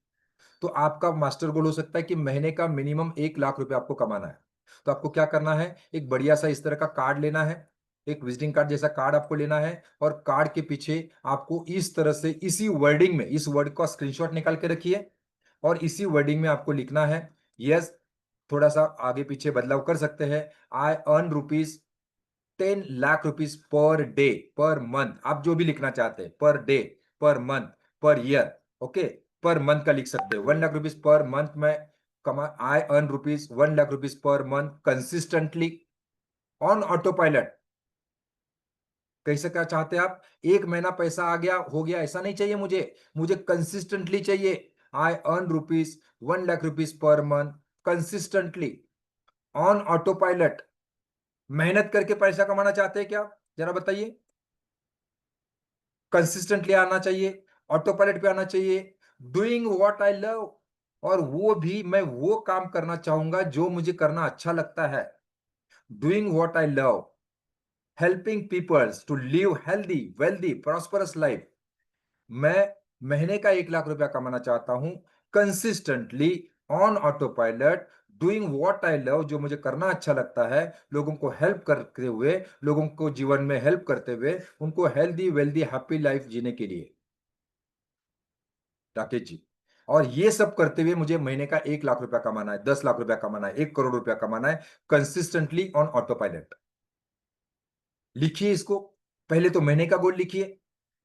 तो आपका मास्टर गोल हो सकता है कि महीने का मिनिमम 1 लाख रुपए आपको कमाना है। तो आपको क्या करना है, एक बढ़िया सा इस तरह का कार्ड लेना है, एक विजिटिंग कार्ड जैसा कार्ड आपको लेना है। और कार्ड के पीछे आपको इस तरह से, इसी वर्डिंग में, इस वर्ड का स्क्रीनशॉट निकाल के रखिए। और इसी वर्डिंग में आपको लिखना है, यस, थोड़ा सा आगे पीछे बदलाव कर सकते हैं, I earn ₹10 lakh per day, per month, आप जो भी लिखना चाहते हैं, per day, per month, per year. Okay, per month का लिख सकते हैं, ₹1 लाख पर मंथ में कमा, I earn ₹1 lakh per month consistently on auto pilot. कैसे क्या चाहते हैं आप? एक महीना पैसा आ गया हो गया ऐसा नहीं चाहिए मुझे, मुझे कंसिस्टेंटली चाहिए। I earn ₹1 lakh per month consistently on auto pilot. मेहनत करके पैसा कमाना चाहते हैं क्या? जरा बताइए। कंसिस्टेंटली आना चाहिए, ऑटो पायलट पे आना चाहिए, डूइंग व्हाट आई लव। और वो भी मैं वो काम करना चाहूंगा जो मुझे करना अच्छा लगता है। Doing what I love, helping peoples to live healthy wealthy prosperous life. मैं महीने का 1 लाख रुपया कमाना चाहता हूं, consistently on autopilot, doing what I love, जो मुझे करना अच्छा लगता है, लोगों को हेल्प करते हुए, लोगों को जीवन में हेल्प करते हुए, उनको हेल्दी वेल्दी हैप्पी लाइफ जीने के लिए, राकेश जी। और ये सब करते हुए मुझे महीने का 1 लाख रुपया कमाना है, 10 लाख रुपया कमाना है, 1 करोड़ रुपया कमाना है, कंसिस्टेंटली ऑन ऑटो पायलट। लिखिए इसको। पहले तो महीने का गोल लिखिए।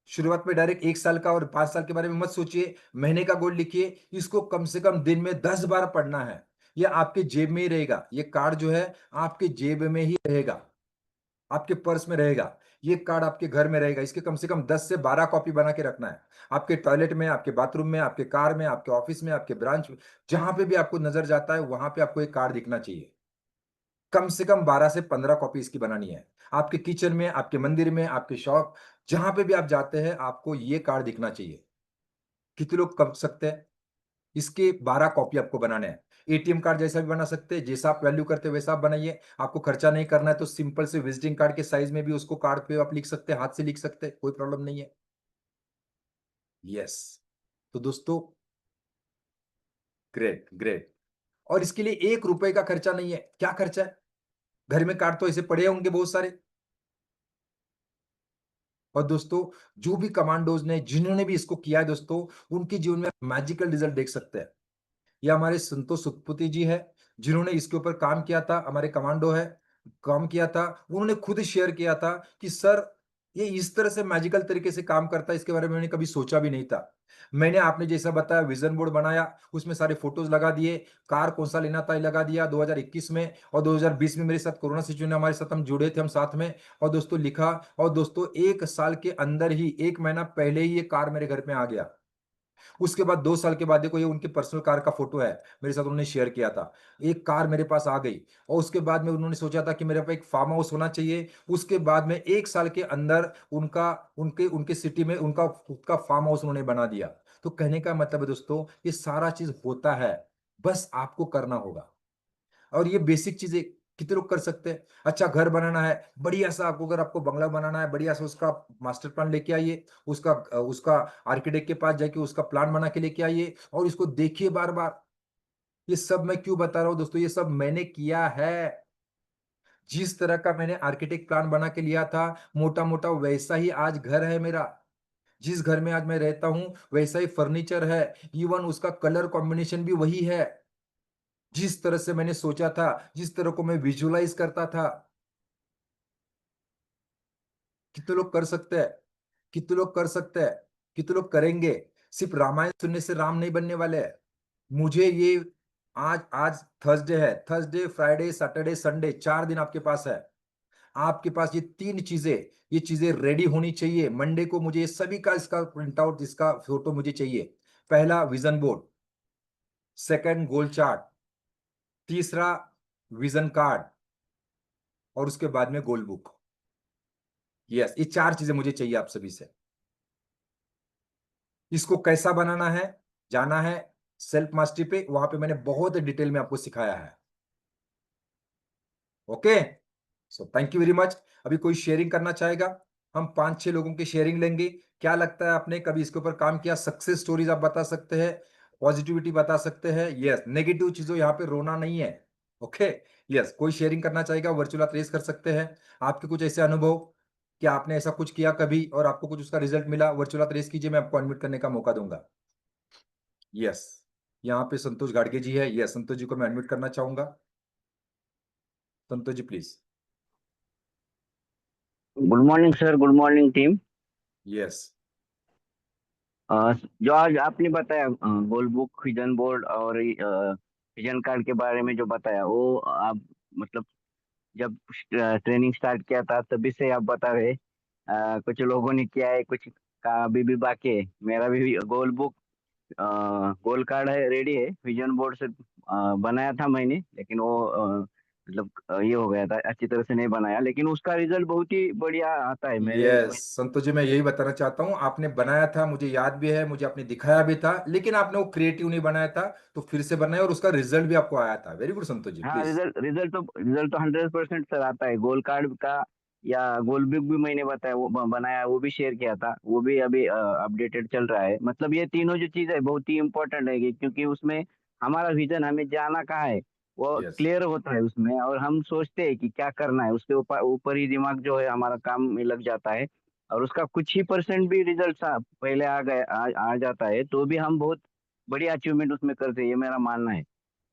शुरुआत में डायरेक्ट 1 साल का और 5 साल के बारे में मत सोचिए। महीने का गोल लिखिए। इसको कम से कम दिन में 10 बार पढ़ना है। यह आपके जेब में ही रहेगा। ये कार्ड जो है आपके जेब में ही रहेगा, आपके पर्स में रहेगा। ये कार्ड आपके घर में रहेगा। इसके कम से कम 10 से 12 कॉपी बना के रखना है। आपके टॉयलेट में, आपके बाथरूम में, आपके कार में, आपके ऑफिस में, आपके ब्रांच में, जहां पे भी आपको नजर जाता है वहां पे आपको एक कार्ड दिखना चाहिए। कम से कम 12 से 15 कॉपी इसकी बनानी है। आपके किचन में, आपके मंदिर में, आपके शॉप, जहां पे भी आप जाते हैं आपको ये कार्ड दिखना चाहिए। कितने लोग कर सकते हैं? इसके 12 कॉपी आपको बनाने हैं। एटीएम कार्ड जैसा भी बना सकते हैं, जैसा आप वैल्यू करते हैं वैसा आप बनाइए। आपको खर्चा नहीं करना है तो सिंपल से विजिटिंग कार्ड के साइज में भी उसको कार्ड पे आप लिख सकते हैं, हाथ से लिख सकते हैं, कोई प्रॉब्लम नहीं है। यस। तो दोस्तों, ग्रेट ग्रेट। और इसके लिए 1 रुपए का खर्चा नहीं है। क्या खर्चा है? घर में कार्ड तो ऐसे पड़े होंगे बहुत सारे। और दोस्तों, जो भी कमांडोज ने, जिन्होंने भी इसको किया है दोस्तों, उनके जीवन में मैजिकल रिजल्ट देख सकते हैं। ये हमारे संतोष सुखपति जी है, जिन्होंने इसके ऊपर काम किया था। हमारे कमांडो है, काम किया था। उन्होंने खुद शेयर किया था कि सर, ये इस तरह से मैजिकल तरीके से काम करता है, इसके बारे में मैंने कभी सोचा भी नहीं था। मैंने आपने जैसा बताया विजन बोर्ड बनाया, उसमें सारे फोटोज लगा दिए। कार कौन सा लेना था ये लगा दिया 2021 में। और 2020 में मेरे साथ कोरोना सिचुएशन हमारे साथ, हम जुड़े थे, हम साथ में। और दोस्तों लिखा। और दोस्तों 1 साल के अंदर ही, 1 महीना पहले ही ये कार मेरे घर में आ गया। उसके बाद 2 साल के बाद देखो, ये उनके पर्सनल कार का फोटो है, मेरे साथ उन्होंने शेयर किया था। एक कार मेरे पास आ गई। और उसके बाद में उन्होंने सोचा था कि मेरे पास एक फार्म हाउस होना चाहिए। उसके बाद में 1 साल के अंदर उनका, उनके उनके सिटी में उनका खुद का फार्म हाउस उन्होंने बना दिया। तो कहने का मतलब है दोस्तों, ये सारा चीज होता है, बस आपको करना होगा। और ये बेसिक चीजें कितने लोग कर सकते हैं? अच्छा, घर बनाना है बढ़िया सा आपको, अगर आपको बंगला बनाना है बढ़िया सा, उसका मास्टर प्लान लेके आइए। उसका उसका आर्किटेक्ट के पास जाके उसका प्लान बना के लेके आइए और इसको देखिए बार बार। ये सब मैं क्यों बता रहा हूं दोस्तों? ये सब मैंने किया है। जिस तरह का मैंने आर्किटेक्ट प्लान बना के लिया था, मोटा मोटा वैसा ही आज घर है मेरा। जिस घर में आज मैं रहता हूं वैसा ही फर्नीचर है। इवन उसका कलर कॉम्बिनेशन भी वही है। जिस तरह से मैंने सोचा था, जिस तरह को मैं विजुअलाइज करता था। कितने लोग कर सकते हैं? कितने लोग कर सकते हैं? कितने लोग करेंगे? सिर्फ रामायण सुनने से राम नहीं बनने वाले हैं। मुझे ये, आज आज थर्सडे है, थर्सडे फ्राइडे सैटरडे संडे 4 दिन आपके पास है। आपके पास ये 3 चीजें, ये चीजें रेडी होनी चाहिए। मंडे को मुझे ये सभी का, इसका प्रिंट आउट, इसका फोटो मुझे चाहिए। पहला vision board, second goal chart, तीसरा विजन कार्ड, और उसके बाद में गोल बुक। यस, ये 4 चीजें मुझे चाहिए आप सभी से। इसको कैसा बनाना है, जाना है सेल्फ मास्टरी पे, वहां पे मैंने बहुत डिटेल में आपको सिखाया है। Okay, so thank you very much. अभी कोई शेयरिंग करना चाहेगा? हम 5-6 लोगों की शेयरिंग लेंगे। क्या लगता है, आपने कभी इसके ऊपर काम किया? सक्सेस स्टोरीज आप बता सकते हैं, पॉजिटिविटी बता सकते हैं। यस, नेगेटिव चीजों यहाँ पे रोना नहीं है। ओके। यस, कोई शेयरिंग करना चाहेगा वर्चुअल आप रेस कर सकते हैं। आपके कुछ ऐसे अनुभव कि आपने ऐसा कुछ किया कभी और आपको कुछ उसका रिजल्ट मिला, वर्चुअल आप रेस कीजिए, मैं आपको अनम्यूट करने का मौका दूंगा। यस, यहाँ पे संतोष गाडगे जी है। यस, संतोष जी को मैं अनम्यूट करना चाहूंगा। Santosh ji please. Good morning sir, good morning team. Yes. जो आज आपने बताया गोल बुक, विजन बोर्ड और विजन कार्ड के बारे में जो बताया, वो आप मतलब जब ट्रेनिंग स्टार्ट किया था तभी से आप बता रहे। कुछ लोगों ने किया है, कुछ का अभी भी बाकी है। मेरा भी गोल बुक, गोल कार्ड है, रेडी है। विजन बोर्ड से बनाया था मैंने, लेकिन वो मतलब ये हो गया था, अच्छी तरह से नहीं बनाया, लेकिन उसका रिजल्ट बहुत ही बढ़िया आता है मेरे यस संतोष जी, मैं यही बताना चाहता हूं, आपने बनाया था, मुझे याद भी है, मुझे आपने दिखाया भी था, लेकिन आपने वो क्रिएटिव नहीं बनाया था, तो फिर से बनाया और उसका रिजल्ट भी आपको आया था। वेरी गुड संतोष जी, हाँ, प्लीज। रिजल्ट तो 100% सर आता है गोल कार्ड का। या गोल बुक भी मैंने बताया वो बनाया, वो भी शेयर किया था, वो भी अभी अपडेटेड चल रहा है। मतलब ये तीनों जो चीज है बहुत ही इंपॉर्टेंट है क्योंकि उसमें हमारा विजन, हमें जाना कहाँ है वो यस, क्लियर होता है उसमें, और हम सोचते हैं कि क्या करना है, उसके ऊपर ऊपर ही दिमाग जो है हमारा काम में लग जाता है। और उसका कुछ ही परसेंट भी रिजल्ट पहले आ गए आ जाता है तो भी हम बहुत बड़ी अचीवमेंट उसमें करते हैं, ये मेरा मानना है।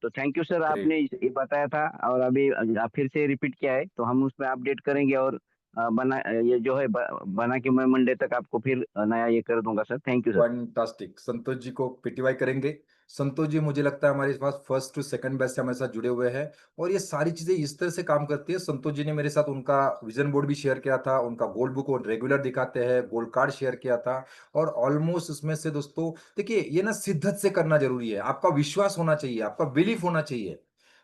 तो थैंक यू सर, आपने ग्रेट। ये बताया था और अभी आप फिर से रिपीट किया है तो हम उसमें अपडेट करेंगे। और ये जो है बना के मैं मंडे तक आपको फिर नया ये कर दूंगा sir. Thank you sir. Fantastic. Santosh ji को पीटीवाई करेंगे। संतोष जी मुझे लगता है हमारे पास फर्स्ट टू सेकंड बैच से हमारे साथ जुड़े हुए हैं, और ये सारी चीजें इस तरह से काम करती है। संतोष जी ने मेरे साथ उनका विजन बोर्ड भी शेयर किया था, उनका गोल्ड बुक वो रेगुलर दिखाते हैं, गोल्ड कार्ड शेयर किया था। और ऑलमोस्ट उसमें से दोस्तों देखिए, ये ना शिद्दत से करना जरूरी है, आपका विश्वास होना चाहिए, आपका बिलीफ होना चाहिए।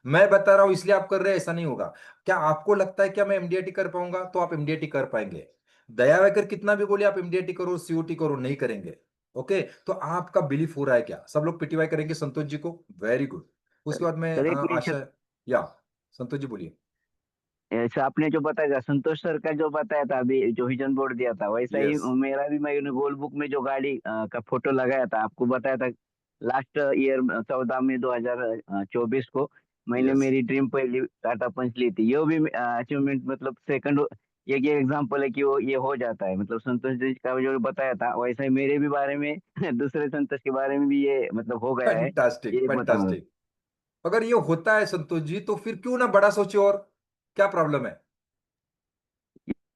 मैं बता रहा हूं इसलिए आप कर रहे हैं, ऐसा नहीं होगा। क्या आपको लगता है क्या मैं एमडीआईटी कर पाऊंगा, तो आप एमडीआईटी कर पाएंगे। दया वैकर कितना भी बोले आप एमडीआईटी करो सीओटी करो, नहीं करेंगे। ओके, तो आपका बिलीफ हो रहा है क्या, सब लोग पीटीवाई करेंगे संतोष जी को। Very good. उसके बाद में सर एक क्वेश्चन, आशा, या संतोष जी बोलिए। ऐसा आपने जो बताया संतोष सर का जो बताया था अभी, जो विजन बोर्ड दिया था, वैसा ही यस, मेरा भी, मैंने गोल बुक में जो गाड़ी का फोटो लगाया था आपको बताया था लास्ट ईयर 14 मई 2024 को मैंने यस, मेरी ड्रीम पहली टाटा पंच ली थी। ये भी अचीवमेंट मतलब सेकंड, ये एग्जांपल है कि वो ये हो जाता है। मतलब संतोष जी का जो बताया था वैसा ही मेरे भी बारे में दूसरे संतोष के बारे में भी ये मतलब हो गया है, फैंटास्टिक ये बताऊंगा। फैंटास्टिक। अगर ये होता है संतोष जी, तो फिर क्यों ना बड़ा सोचे, और क्या प्रॉब्लम है।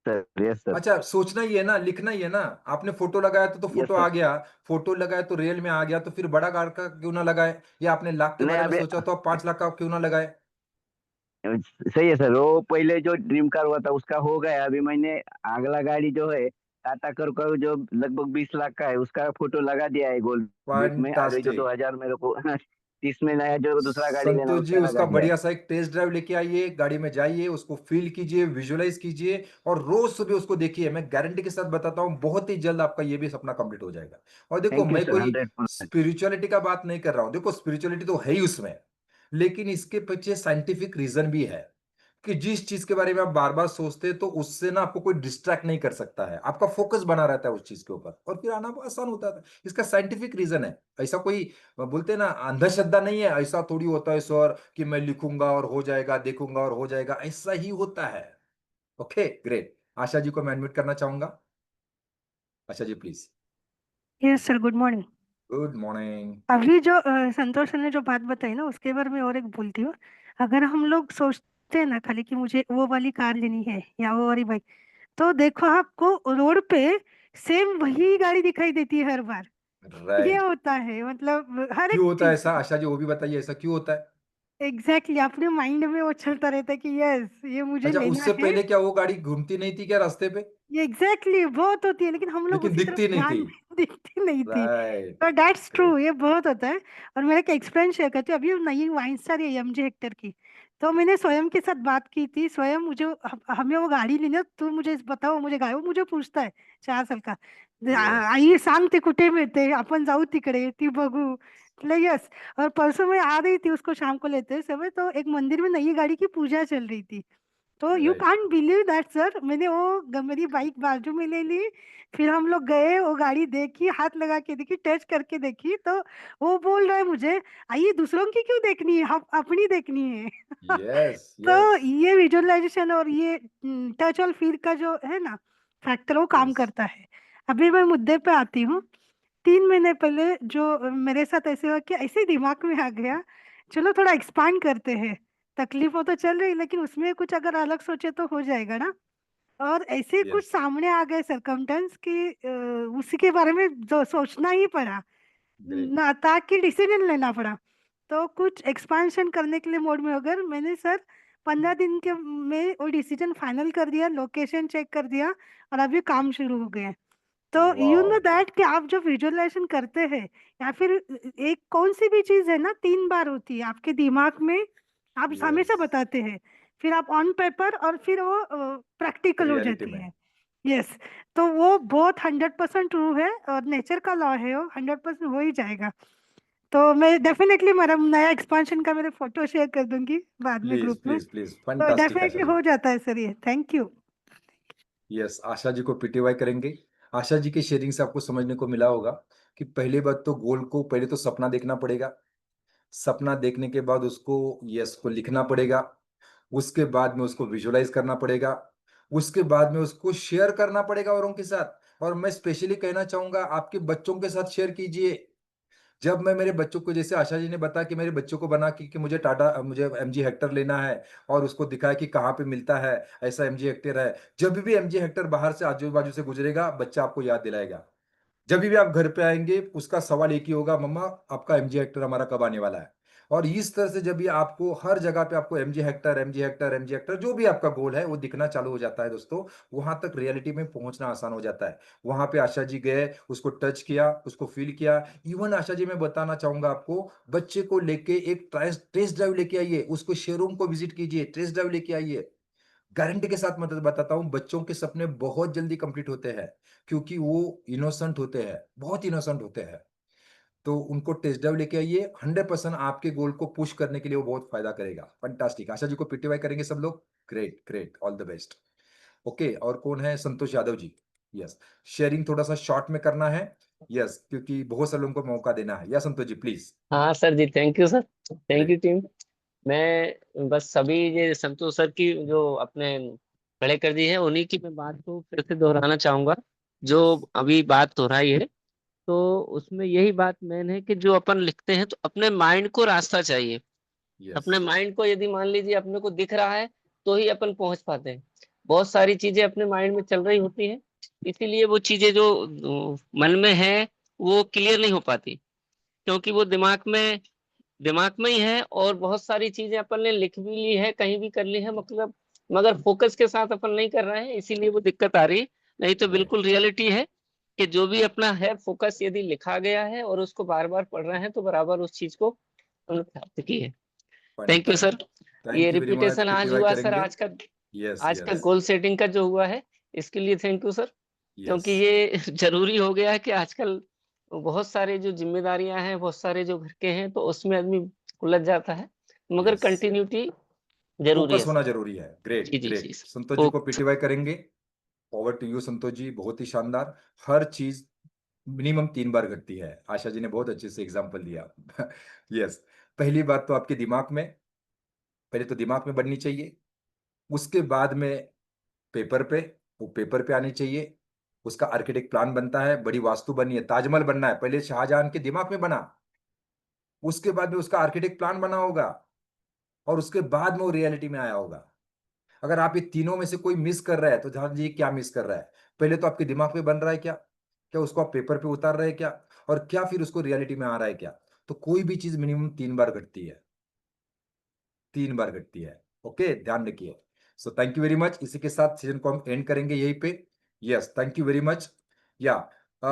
Sir yes sir. अच्छा, सोचना ही है ना, लिखना ही है ना। आपने फोटो लगाया तो यस फोटो आ सर। गया। फोटो लगाया तो रियल में आ गया, तो फिर बड़ा कार का क्यों ना लगाए, या आपने लाख के नहीं बारे में अभी सोचा तो आप 5 लाख का क्यों ना लगाए। सही है सर, वो पहले जो ड्रीम कार हुआ था उसका हो गया। अभी मैंने अगला गाड़ी जो है टाटा कर्व का जो लगभग 20 लाख का है उसका फोटो लगा दिया है गोल्ड बुक में। अभी जो फैंटास्टिक। 2000 मेरे को 30 में नया जो दूसरा गाड़ी लेना है संतोष जी उसका लगा उसका दिया है। बढ़िया सा एक टेस्ट ड्राइव लेके आइए, गाड़ी में जाइए, उसको फील कीजिए, विजुअलाइज कीजिए, और रोज सुबह उसको देखिए। मैं गारंटी के साथ बताता हूँ, बहुत ही जल्द आपका ये भी सपना कंप्लीट हो जाएगा। और देखो, थैंक यू मैं सर, कोई 100%। स्पिरिचुअलिटी का बात नहीं कर रहा हूँ, देखो स्पिरिचुअलिटी तो है ही उसमें, लेकिन इसके पीछे साइंटिफिक रीजन भी है। कि जिस चीज के बारे में आप बार बार सोचते हैं, तो उससे ना आपको कोई डिस्ट्रैक्ट नहीं कर सकता है, आपका फोकस बना रहता है उस चीज के ऊपर, और फिर आना आसान होता है। इसका साइंटिफिक रीजन है। ऐसा कोई बोलते हैं ना अंधश्रद्धा नहीं है, ऐसा थोड़ी होता है सर कि मैं लिखूंगा और हो जाएगा, देखूंगा और हो जाएगा, ऐसा ही होता है। Okay, great. आशा जी को मैं एडमिट करना चाहूंगा। Asha ji please. Yes sir, good morning. Good morning. अभी जो संतोष सर ने जो बात बताई ना, उसके बारे में और एक बोलती हूँ। अगर हम लोग सोचते हैं ना खाली कि मुझे वो वाली कार लेनी है या वो वाली बाइक, तो देखो आपको रोड पे सेम वही गाड़ी दिखाई देती है हर बार। ये राइट। होता है, मतलब हर एक क्यों होता है चीज ऐसा, आशा जी वो भी बताइए, ऐसा क्यों होता है। एग्जैक्टली अपने माइंड में वो चलता रहता है कि यस ये मुझे अच्छा, लेना उससे है। पहले क्या वो गाड़ी घूमती नहीं थी क्या रास्ते पे। ये एग्जैक्टली बहुत होती है, लेकिन हम लोग लेकिन उसी तरफ दिखती नहीं ध्यान थी। दिखती नहीं थी। राइट। तो दैट्स ट्रू, ग्रेट। ये बहुत होता है। और मेरा एक एक्सपीरियंस शेयर करती हूँ। अभी नई वाइन स्टार है एमजी हेक्टर की। तो मैंने स्वयं के साथ बात की थी, स्वयं मुझे हमें वो गाड़ी लेनी है, तू मुझे बताओ मुझे गाड़ी, वो मुझे पूछता है 4 साल का, यस, आई सांग ते कुठे मिळते, आपण जाऊ तिकडे ती बघू। यस। और परसों मैं आ रही थी उसको शाम को लेते समय, तो एक मंदिर में नई गाड़ी की पूजा चल रही थी। तो you right. Can't believe that sir, मैंने वो मेरी बाइक बाजू में ले ली। फिर हम लोग गए, वो गाड़ी देखी, हाथ लगा के देखी, टच करके देखी, तो वो बोल रहा है मुझे, आइए दूसरों की क्यों देखनी है, हम अपनी देखनी है। यस, तो यस, ये विजुअलाइजेशन और ये टच और फील का जो है ना फैक्टर, वो काम यस। करता है। अभी मैं मुद्दे पे आती हूँ। 3 महीने पहले जो मेरे साथ ऐसे हुआ कि ऐसे ही दिमाग में आ गया, चलो थोड़ा एक्सपांड करते हैं। तकलीफों तो चल रही, लेकिन उसमें कुछ अगर अलग सोचे तो हो जाएगा ना। और ऐसे कुछ यस, सामने आ गए सरकमटेंस कि उसी के बारे में जो सोचना ही पड़ा, ग्रेट। ना ताकि डिसीजन लेना पड़ा। तो कुछ एक्सपांशन करने के लिए मोड में होकर मैंने सर 15 दिन के में वो डिसीजन फाइनल कर दिया, लोकेशन चेक कर दिया, और अभी काम शुरू हो गया। तो यू नो वाओ। दैट कि आप जो विजुअलाइजेशन करते हैं, या फिर एक कौन सी भी चीज है ना 3 बार होती है आपके दिमाग में, आप यस, हमेशा बताते हैं, फिर आप ऑन पेपर, और फिर वो प्रैक्टिकल हो रियलिटी जाती में। है। यस। तो वो बहुत 100% ट्रू है, और नेचर का लॉ है, वो 100% हो ही जाएगा। तो मैं डेफिनेटली मेरा नया एक्सपांशन का मेरे फोटो शेयर कर दूंगी बाद में प्लीज ग्रुप में। प्लीज प्लीज, तो फंटास्टिक आशा डेफिनेटली जी। हो जाता है सर, ये thank you. Yes, Asha ji को पीटीवाई करेंगे। आशा जी की शेयरिंग से आपको समझने को मिला होगा कि पहली बात तो गोल को पहले तो सपना देखना पड़ेगा। सपना देखने के बाद उसको यस को लिखना पड़ेगा। उसके बाद में उसको विजुअलाइज करना पड़ेगा। उसके बाद में उसको शेयर करना पड़ेगा औरों के साथ। और मैं स्पेशली कहना चाहूंगा आपके बच्चों के साथ शेयर कीजिए। जब मैं मेरे बच्चों को, जैसे आशा जी ने बताया कि मेरे बच्चों को बना कि मुझे मुझे एमजी हेक्टर लेना है और उसको दिखाया कि कहाँ पे मिलता है, ऐसा एमजी हेक्टर है। जब भी एमजी हेक्टर बाहर से आजू बाजू से गुजरेगा, बच्चा आपको याद दिलाएगा। जब भी आप घर पे आएंगे, उसका सवाल एक ही होगा, मम्मा आपका एमजी हेक्टर हमारा कब आने वाला है। और इस तरह से जब भी आपको हर जगह पे आपको MG Hector, MG Hector, MG Hector, जो भी आपका गोल है वो दिखना चालू हो जाता है दोस्तों। वहां तक रियलिटी में पहुंचना आसान हो जाता है। वहां पे आशा जी गए, उसको टच किया, उसको फील किया। इवन आशा जी, मैं बताना चाहूंगा आपको, बच्चे को लेके एक टेस्ट ड्राइव लेके आइए, उसको शोरूम को विजिट कीजिए, टेस्ट ड्राइव लेके आइए। गारंटी के साथ मैं तो बताता हूँ, बच्चों के सपने बहुत जल्दी कंप्लीट होते हैं, क्योंकि वो इनोसेंट होते हैं, बहुत इनोसेंट होते हैं। तो उनको टेस्ट ड्राइव लेके आइए, 100% आपके गोल को पुश करने के लिए वो बहुत फायदा करेगा। फंटास्टिक, आशा जी को पीटीवाई करेंगे सब लोग। Great great, all the best. Okay, और कौन है? संतोष यादव जी। यस, शेयरिंग थोड़ा सा शॉर्ट में करना है। यस, क्योंकि बहुत सारे लोगों को मौका देना है। या संतोष जी प्लीज। हाँ सर जी, thank you sir, thank you great. Team. मैं बस सभी ये संतोष सर की जो अपने खड़े कर दी है, उन्हीं की मैं बात को फिर से दोहराना चाहूंगा। जो यस अभी बात दोहराई है, तो उसमें यही बात मेन है कि जो अपन लिखते हैं तो अपने माइंड को रास्ता चाहिए। यस अपने माइंड को यदि मान लीजिए अपने को दिख रहा है, तो ही अपन पहुंच पाते हैं। बहुत सारी चीजें अपने माइंड में चल रही होती हैं, इसीलिए वो चीजें जो मन में है वो क्लियर नहीं हो पाती, क्योंकि वो दिमाग में ही है। और बहुत सारी चीजें अपन ने लिख भी ली है, कहीं भी कर ली है, मतलब मगर फोकस के साथ अपन नहीं कर रहे हैं, इसीलिए वो दिक्कत आ रही है। नहीं तो राइट। बिल्कुल रियलिटी है कि जो भी अपना है फोकस यदि लिखा गया है और उसको बार बार पढ़ रहे हैं, तो बराबर उस चीज को हमने प्राप्त की है। Thank you sir. फंटास्टिक। ये thank you very much, repetition आज पीटीवाई हुआ सर, करेंगे। आज का यस आज का यस गोल सेटिंग का जो हुआ है, इसके लिए थैंक यू सर। यस। क्योंकि ये जरूरी हो गया है कि आजकल बहुत सारे जो जिम्मेदारियां हैं, बहुत सारे जो घर के हैं, तो उसमें आदमी उलझ जाता है, मगर यस, कंटिन्यूटी जरूरी फोकस है होना सर। जरूरी है। ग्रेट जी जी जी ग्रेट, सर। संतोष जी ओ को पीटीवाई करेंगे। Over to you Santosh ji, बहुत ही शानदार। हर चीज मिनिमम 3 बार घटती है, आशा जी ने बहुत अच्छे से एग्जांपल दिया। यस, पहली बात तो आपके दिमाग में, पहले तो दिमाग में बननी चाहिए। उसके बाद में पेपर पे, वो पेपर पे आनी चाहिए। उसका आर्किटेक्ट प्लान बनता है, बड़ी वास्तु बननी है, ताजमहल बनना है, पहले शाहजहां के दिमाग में बना। उसके बाद में उसका आर्किटेक्ट प्लान बना होगा, और उसके बाद में वो रियलिटी में आया होगा। अगर आप ये तीनों में से कोई मिस कर रहा है, तो ध्यान दीजिए क्या मिस कर रहा है। पहले तो आपके दिमाग में बन रहा है क्या, क्या उसको आप पेपर पे उतार रहे हैं क्या, और क्या फिर उसको रियलिटी में आ रहा है क्या। तो कोई भी चीज मिनिमम 3 बार घटती है, 3 बार घटती है। ओके, ध्यान रखिए। So thank you very much, इसी के साथ सीजन को हम एंड करेंगे यहीं पे। Yes, thank you very much. या